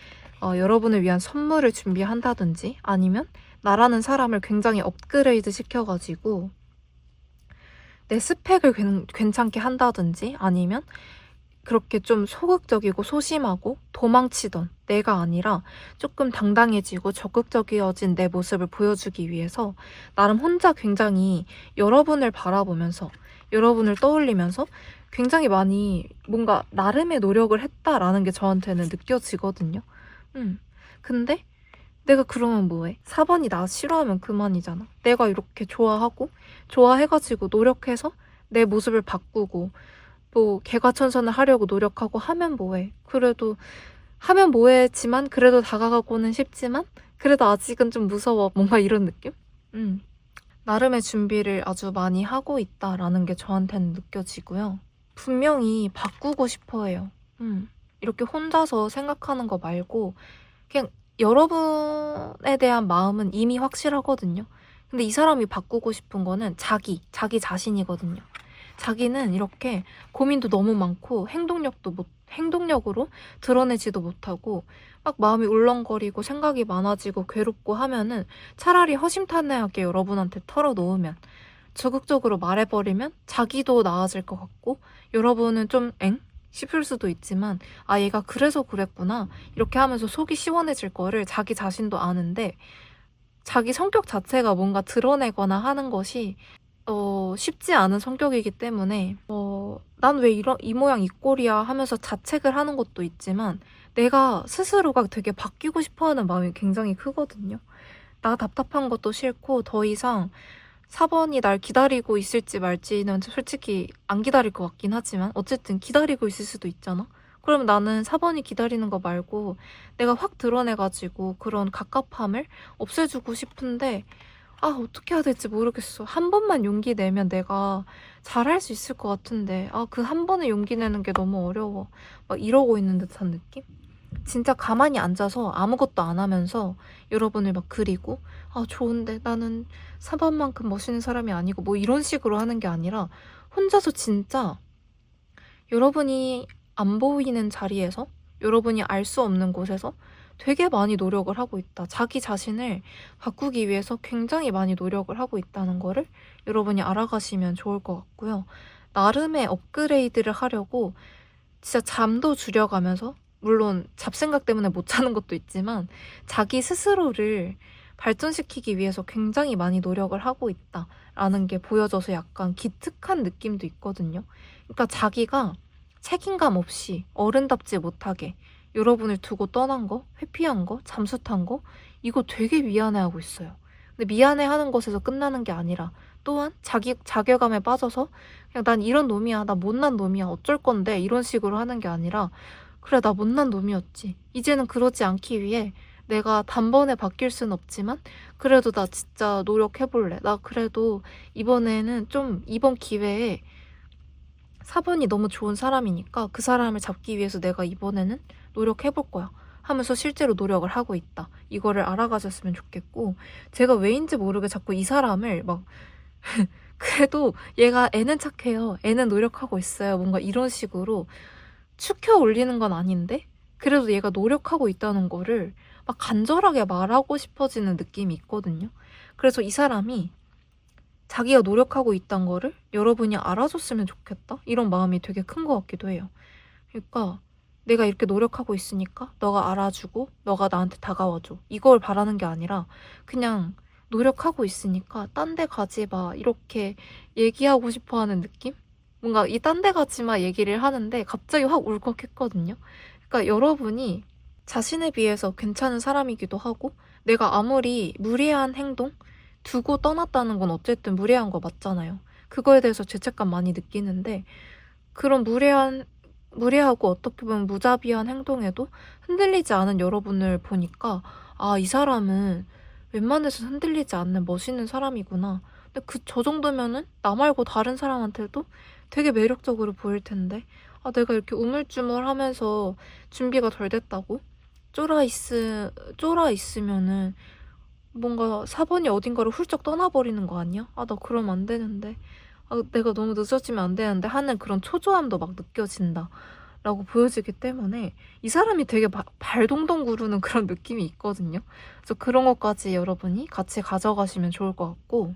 여러분을 위한 선물을 준비한다든지 아니면 나라는 사람을 굉장히 업그레이드 시켜가지고 내 스펙을 괜찮게 한다든지 아니면 그렇게 좀 소극적이고 소심하고 도망치던 내가 아니라 조금 당당해지고 적극적이어진 내 모습을 보여주기 위해서 나름 혼자 굉장히 여러분을 바라보면서 여러분을 떠올리면서 굉장히 많이 뭔가 나름의 노력을 했다라는 게 저한테는 느껴지거든요. 근데 내가 그러면 뭐해? 4번이 나 싫어하면 그만이잖아. 내가 이렇게 좋아해가지고 노력해서 내 모습을 바꾸고 뭐 개과천선을 하려고 노력하고 하면 뭐해. 그래도 하면 뭐해지만 그래도 다가가고는 싶지만 그래도 아직은 좀 무서워. 뭔가 이런 느낌? 나름의 준비를 아주 많이 하고 있다라는 게 저한테는 느껴지고요. 분명히 바꾸고 싶어 해요. 이렇게 혼자서 생각하는 거 말고 그냥 여러분에 대한 마음은 이미 확실하거든요. 근데 이 사람이 바꾸고 싶은 거는 자기 자신이거든요. 자기는 이렇게 고민도 너무 많고 행동력으로 드러내지도 못하고 막 마음이 울렁거리고 생각이 많아지고 괴롭고 하면은 차라리 허심탄회하게 여러분한테 털어놓으면 적극적으로 말해버리면 자기도 나아질 것 같고 여러분은 좀 싶을 수도 있지만 아 얘가 그래서 그랬구나 이렇게 하면서 속이 시원해질 거를 자기 자신도 아는데 자기 성격 자체가 뭔가 드러내거나 하는 것이 쉽지 않은 성격이기 때문에 난 왜 이런 이 모양 이 꼴이야 하면서 자책을 하는 것도 있지만 내가 스스로가 되게 바뀌고 싶어 하는 마음이 굉장히 크거든요. 나 답답한 것도 싫고 더 이상 4번이 날 기다리고 있을지 말지는 솔직히 안 기다릴 것 같긴 하지만 어쨌든 기다리고 있을 수도 있잖아. 그러면 나는 4번이 기다리는 거 말고 내가 확 드러내가지고 그런 갑갑함을 없애주고 싶은데 어떻게 해야 될지 모르겠어. 한 번만 용기 내면 내가 잘할 수 있을 것 같은데 그 한 번에 용기 내는 게 너무 어려워. 막 이러고 있는 듯한 느낌? 진짜 가만히 앉아서 아무것도 안 하면서 여러분을 막 그리고 좋은데 나는 4번만큼 멋있는 사람이 아니고 뭐 이런 식으로 하는 게 아니라 혼자서 진짜 여러분이 안 보이는 자리에서 여러분이 알 수 없는 곳에서 되게 많이 노력을 하고 있다. 자기 자신을 바꾸기 위해서 굉장히 많이 노력을 하고 있다는 거를 여러분이 알아가시면 좋을 것 같고요. 나름의 업그레이드를 하려고 진짜 잠도 줄여가면서 물론 잡생각 때문에 못 자는 것도 있지만 자기 스스로를 발전시키기 위해서 굉장히 많이 노력을 하고 있다라는 게 보여져서 약간 기특한 느낌도 있거든요. 그러니까 자기가 책임감 없이 어른답지 못하게 여러분을 두고 떠난 거, 회피한 거, 잠수 탄 거 이거 되게 미안해하고 있어요. 근데 미안해하는 것에서 끝나는 게 아니라 또한 자괴감에 빠져서 그냥 난 이런 놈이야, 나 못난 놈이야, 어쩔 건데 이런 식으로 하는 게 아니라 그래 나 못난 놈이었지. 이제는 그러지 않기 위해 내가 단번에 바뀔 순 없지만 그래도 나 진짜 노력해볼래. 나 그래도 이번에는 좀 이번 기회에 4번이 너무 좋은 사람이니까 그 사람을 잡기 위해서 내가 이번에는 노력해볼 거야 하면서 실제로 노력을 하고 있다. 이거를 알아가셨으면 좋겠고 제가 왜인지 모르게 자꾸 이 사람을 막 그래도 얘가 애는 착해요. 애는 노력하고 있어요. 뭔가 이런 식으로 축혀 올리는 건 아닌데 그래도 얘가 노력하고 있다는 거를 막 간절하게 말하고 싶어지는 느낌이 있거든요. 그래서 이 사람이 자기가 노력하고 있다는 거를 여러분이 알아줬으면 좋겠다? 이런 마음이 되게 큰 것 같기도 해요. 그러니까 내가 이렇게 노력하고 있으니까 너가 알아주고 너가 나한테 다가와줘. 이걸 바라는 게 아니라 그냥 노력하고 있으니까 딴 데 가지 마. 이렇게 얘기하고 싶어 하는 느낌? 뭔가 이 딴 데 가지 마 얘기를 하는데 갑자기 확 울컥했거든요. 그러니까 여러분이 자신에 비해서 괜찮은 사람이기도 하고 내가 아무리 무례한 행동? 두고 떠났다는 건 어쨌든 무례한 거 맞잖아요. 그거에 대해서 죄책감 많이 느끼는데 그런 무례하고 어떻게 보면 무자비한 행동에도 흔들리지 않은 여러분을 보니까 이 사람은 웬만해서 흔들리지 않는 멋있는 사람이구나. 근데 저 정도면은 나 말고 다른 사람한테도 되게 매력적으로 보일 텐데 내가 이렇게 우물쭈물하면서 준비가 덜 됐다고 쫄아 있으면은 뭔가 4번이 어딘가로 훌쩍 떠나버리는 거 아니야? 나 그러면 안 되는데. 내가 너무 늦어지면 안 되는데 하는 그런 초조함도 막 느껴진다. 라고 보여지기 때문에 이 사람이 되게 발동동 구르는 그런 느낌이 있거든요. 그래서 그런 것까지 여러분이 같이 가져가시면 좋을 것 같고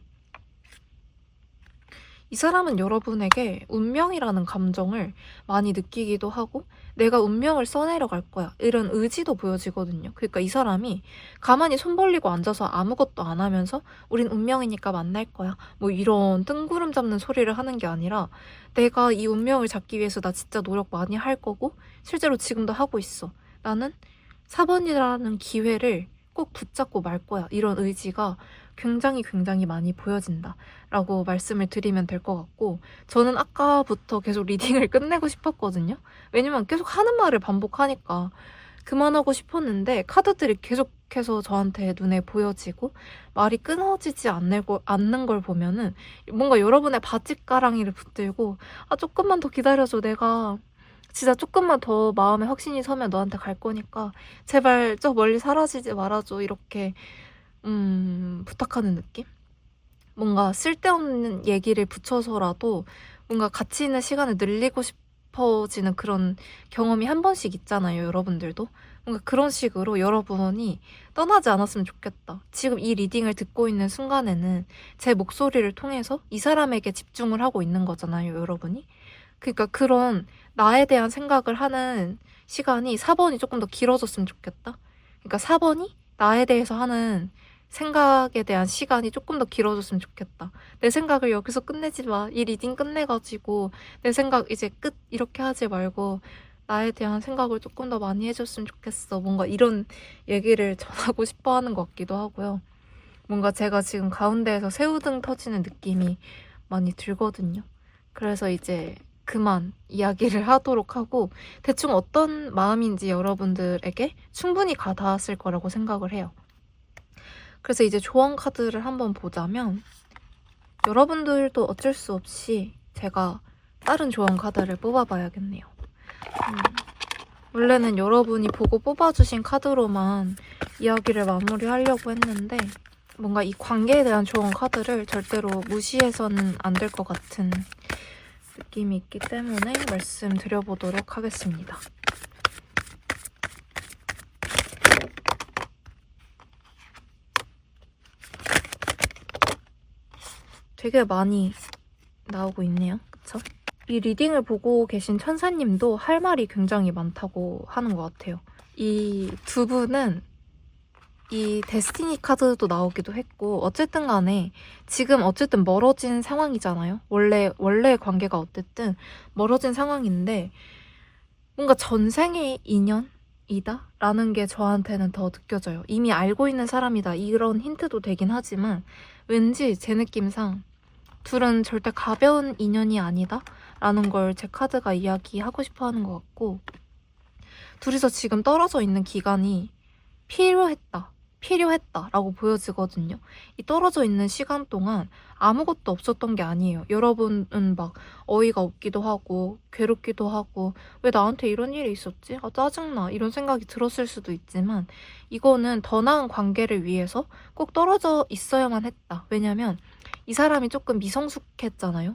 이 사람은 여러분에게 운명이라는 감정을 많이 느끼기도 하고 내가 운명을 써내려갈 거야 이런 의지도 보여지거든요. 그러니까 이 사람이 가만히 손 벌리고 앉아서 아무것도 안 하면서 우린 운명이니까 만날 거야 뭐 이런 뜬구름 잡는 소리를 하는 게 아니라 내가 이 운명을 잡기 위해서 나 진짜 노력 많이 할 거고 실제로 지금도 하고 있어. 나는 4번이라는 기회를 꼭 붙잡고 말 거야. 이런 의지가 굉장히 굉장히 많이 보여진다 라고 말씀을 드리면 될 것 같고 저는 아까부터 계속 리딩을 끝내고 싶었거든요. 왜냐면 계속 하는 말을 반복하니까 그만하고 싶었는데 카드들이 계속해서 저한테 눈에 보여지고 말이 끊어지지 않는 걸 보면은 뭔가 여러분의 바짓가랑이를 붙들고 조금만 더 기다려줘. 내가 진짜 조금만 더 마음에 확신이 서면 너한테 갈 거니까 제발 저 멀리 사라지지 말아줘. 이렇게 부탁하는 느낌? 뭔가 쓸데없는 얘기를 붙여서라도 뭔가 가치 있는 시간을 늘리고 싶어지는 그런 경험이 한 번씩 있잖아요, 여러분들도. 뭔가 그런 식으로 여러분이 떠나지 않았으면 좋겠다. 지금 이 리딩을 듣고 있는 순간에는 제 목소리를 통해서 이 사람에게 집중을 하고 있는 거잖아요, 여러분이. 그러니까 그런 나에 대한 생각을 하는 시간이 4번이 조금 더 길어졌으면 좋겠다. 그러니까 4번이 나에 대해서 하는 생각에 대한 시간이 조금 더 길어졌으면 좋겠다. 내 생각을 여기서 끝내지 마. 이 리딩 끝내가지고 내 생각 이제 끝 이렇게 하지 말고 나에 대한 생각을 조금 더 많이 해줬으면 좋겠어. 뭔가 이런 얘기를 전하고 싶어 하는 것 같기도 하고요. 뭔가 제가 지금 가운데에서 새우등 터지는 느낌이 많이 들거든요. 그래서 이제 그만 이야기를 하도록 하고 대충 어떤 마음인지 여러분들에게 충분히 가닿았을 거라고 생각을 해요. 그래서 이제 조언 카드를 한번 보자면 여러분들도 어쩔 수 없이 제가 다른 조언 카드를 뽑아봐야겠네요. 원래는 여러분이 보고 뽑아주신 카드로만 이야기를 마무리하려고 했는데 뭔가 이 관계에 대한 조언 카드를 절대로 무시해서는 안 될 것 같은 느낌이 있기 때문에 말씀드려보도록 하겠습니다. 되게 많이 나오고 있네요. 그쵸? 이 리딩을 보고 계신 천사님도 할 말이 굉장히 많다고 하는 것 같아요. 이 두 분은 이 데스티니 카드도 나오기도 했고 어쨌든 간에 지금 어쨌든 멀어진 상황이잖아요. 원래 관계가 어쨌든 멀어진 상황인데 뭔가 전생의 인연이다? 라는 게 저한테는 더 느껴져요. 이미 알고 있는 사람이다. 이런 힌트도 되긴 하지만 왠지 제 느낌상 둘은 절대 가벼운 인연이 아니다? 라는 걸 제 카드가 이야기하고 싶어 하는 것 같고 둘이서 지금 떨어져 있는 기간이 필요했다라고 보여지거든요. 이 떨어져 있는 시간 동안 아무것도 없었던 게 아니에요. 여러분은 막 어이가 없기도 하고 괴롭기도 하고 왜 나한테 이런 일이 있었지? 아 짜증나 이런 생각이 들었을 수도 있지만 이거는 더 나은 관계를 위해서 꼭 떨어져 있어야만 했다. 왜냐면 이 사람이 조금 미성숙했잖아요.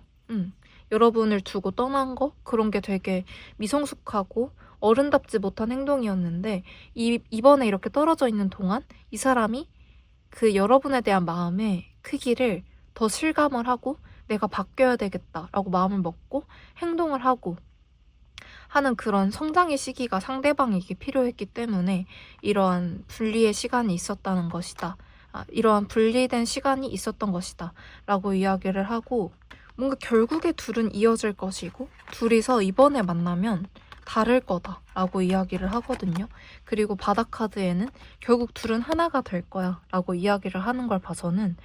여러분을 두고 떠난 거 그런 게 되게 미성숙하고 어른답지 못한 행동이었는데 이번에 이렇게 떨어져 있는 동안 이 사람이 그 여러분에 대한 마음의 크기를 더 실감을 하고 내가 바뀌어야 되겠다라고 마음을 먹고 행동을 하고 하는 그런 성장의 시기가 상대방에게 필요했기 때문에 이러한 분리의 시간이 있었다는 것이다. 이러한 분리된 시간이 있었던 것이다. 라고 이야기를 하고 뭔가 결국에 둘은 이어질 것이고 둘이서 이번에 만나면 다를 거다 라고 이야기를 하거든요. 그리고 바닥 카드에는 결국 둘은 하나가 될 거야 라고 이야기를 하는 걸 봐서는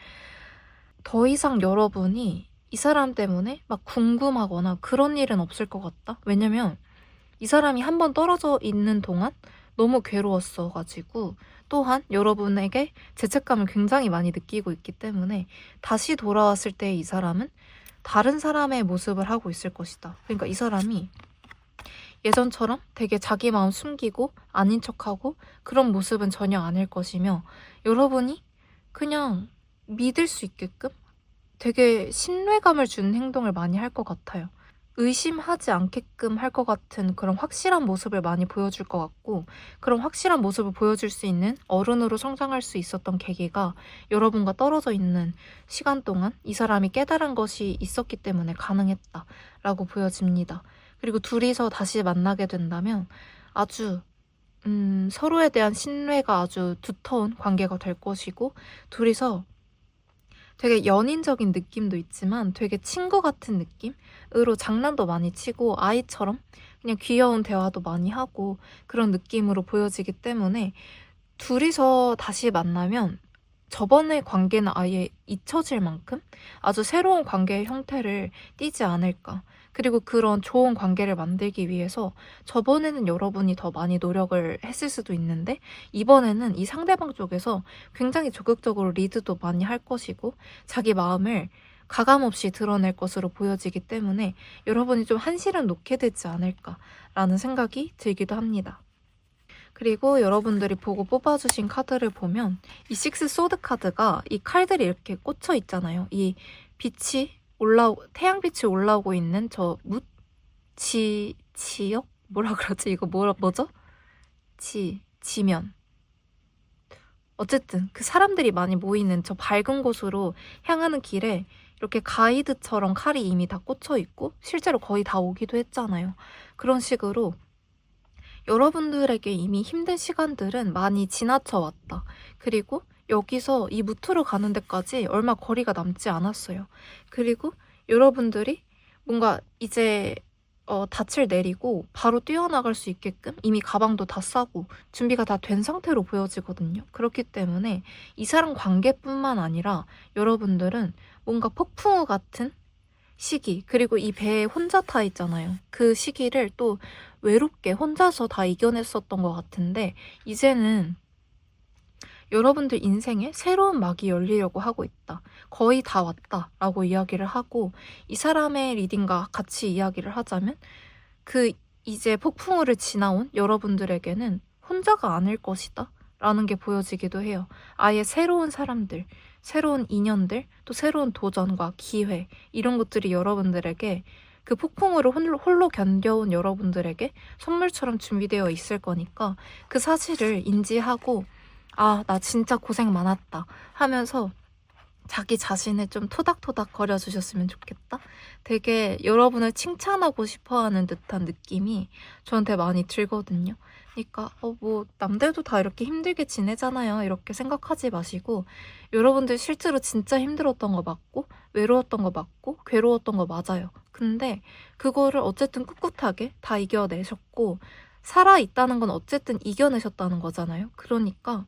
더 이상 여러분이 이 사람 때문에 막 궁금하거나 그런 일은 없을 것 같다. 왜냐면 이 사람이 한 번 떨어져 있는 동안 너무 괴로웠어가지고 또한 여러분에게 죄책감을 굉장히 많이 느끼고 있기 때문에 다시 돌아왔을 때 이 사람은 다른 사람의 모습을 하고 있을 것이다. 그러니까 이 사람이 예전처럼 되게 자기 마음 숨기고 아닌 척하고 그런 모습은 전혀 아닐 것이며 여러분이 그냥 믿을 수 있게끔 되게 신뢰감을 주는 행동을 많이 할 것 같아요. 의심하지 않게끔 할 것 같은 그런 확실한 모습을 많이 보여줄 것 같고 그런 확실한 모습을 보여줄 수 있는 어른으로 성장할 수 있었던 계기가 여러분과 떨어져 있는 시간 동안 이 사람이 깨달은 것이 있었기 때문에 가능했다라고 보여집니다. 그리고 둘이서 다시 만나게 된다면 아주 서로에 대한 신뢰가 아주 두터운 관계가 될 것이고 둘이서 되게 연인적인 느낌도 있지만 되게 친구 같은 느낌으로 장난도 많이 치고 아이처럼 그냥 귀여운 대화도 많이 하고 그런 느낌으로 보여지기 때문에 둘이서 다시 만나면 저번의 관계는 아예 잊혀질 만큼 아주 새로운 관계의 형태를 띠지 않을까. 그리고 그런 좋은 관계를 만들기 위해서 저번에는 여러분이 더 많이 노력을 했을 수도 있는데 이번에는 이 상대방 쪽에서 굉장히 적극적으로 리드도 많이 할 것이고 자기 마음을 가감없이 드러낼 것으로 보여지기 때문에 여러분이 좀 한시름 놓게 되지 않을까라는 생각이 들기도 합니다. 그리고 여러분들이 보고 뽑아주신 카드를 보면 이 식스 소드 카드가 이 칼들이 이렇게 꽂혀 있잖아요. 이 태양빛이 올라오고 있는 저 지역? 뭐라 그러지? 이거 뭐죠? 지면. 어쨌든 그 사람들이 많이 모이는 저 밝은 곳으로 향하는 길에 이렇게 가이드처럼 칼이 이미 다 꽂혀 있고 실제로 거의 다 오기도 했잖아요. 그런 식으로 여러분들에게 이미 힘든 시간들은 많이 지나쳐 왔다. 그리고 여기서 이 무트로 가는 데까지 얼마 거리가 남지 않았어요. 그리고 여러분들이 뭔가 이제 닻을 내리고 바로 뛰어나갈 수 있게끔 이미 가방도 다 싸고 준비가 다 된 상태로 보여지거든요. 그렇기 때문에 이 사람 관계뿐만 아니라 여러분들은 뭔가 폭풍우 같은 시기, 그리고 이 배에 혼자 타 있잖아요. 그 시기를 또 외롭게 혼자서 다 이겨냈었던 것 같은데 이제는 여러분들 인생에 새로운 막이 열리려고 하고 있다. 거의 다 왔다. 라고 이야기를 하고 이 사람의 리딩과 같이 이야기를 하자면 그 이제 폭풍우를 지나온 여러분들에게는 혼자가 아닐 것이다. 라는 게 보여지기도 해요. 아예 새로운 사람들, 새로운 인연들, 또 새로운 도전과 기회 이런 것들이 여러분들에게 그 폭풍우를 홀로 견뎌온 여러분들에게 선물처럼 준비되어 있을 거니까 그 사실을 인지하고 아, 나 진짜 고생 많았다 하면서 자기 자신을 좀 토닥토닥 거려주셨으면 좋겠다. 되게 여러분을 칭찬하고 싶어하는 듯한 느낌이 저한테 많이 들거든요. 그러니까 뭐 남들도 다 이렇게 힘들게 지내잖아요. 이렇게 생각하지 마시고 여러분들 실제로 진짜 힘들었던 거 맞고 외로웠던 거 맞고 괴로웠던 거 맞아요. 근데 그거를 어쨌든 꿋꿋하게 다 이겨내셨고 살아있다는 건 어쨌든 이겨내셨다는 거잖아요. 그러니까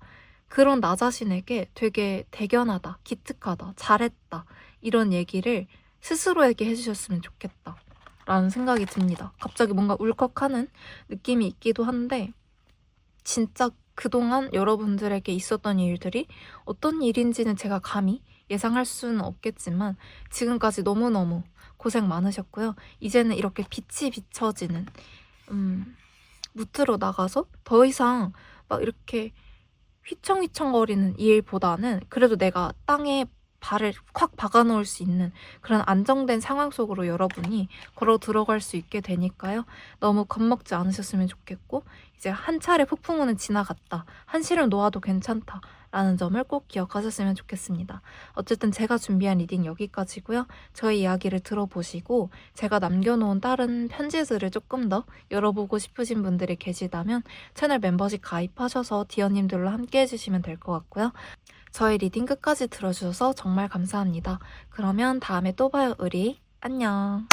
그런 나 자신에게 되게 대견하다, 기특하다, 잘했다 이런 얘기를 스스로에게 해주셨으면 좋겠다 라는 생각이 듭니다. 갑자기 뭔가 울컥하는 느낌이 있기도 한데 진짜 그동안 여러분들에게 있었던 일들이 어떤 일인지는 제가 감히 예상할 수는 없겠지만 지금까지 너무너무 고생 많으셨고요. 이제는 이렇게 빛이 비춰지는 무트로 나가서 더 이상 막 이렇게 휘청휘청거리는 이 일보다는 그래도 내가 땅에 발을 콱 박아놓을 수 있는 그런 안정된 상황 속으로 여러분이 걸어 들어갈 수 있게 되니까요. 너무 겁먹지 않으셨으면 좋겠고 이제 한 차례 폭풍우는 지나갔다. 한시름 놓아도 괜찮다. 라는 점을 꼭 기억하셨으면 좋겠습니다. 어쨌든 제가 준비한 리딩 여기까지고요. 저의 이야기를 들어보시고 제가 남겨놓은 다른 편지들을 조금 더 열어보고 싶으신 분들이 계시다면 채널 멤버십 가입하셔서 디어님들로 함께 해주시면 될 것 같고요. 저의 리딩 끝까지 들어주셔서 정말 감사합니다. 그러면 다음에 또 봐요, 우리. 안녕.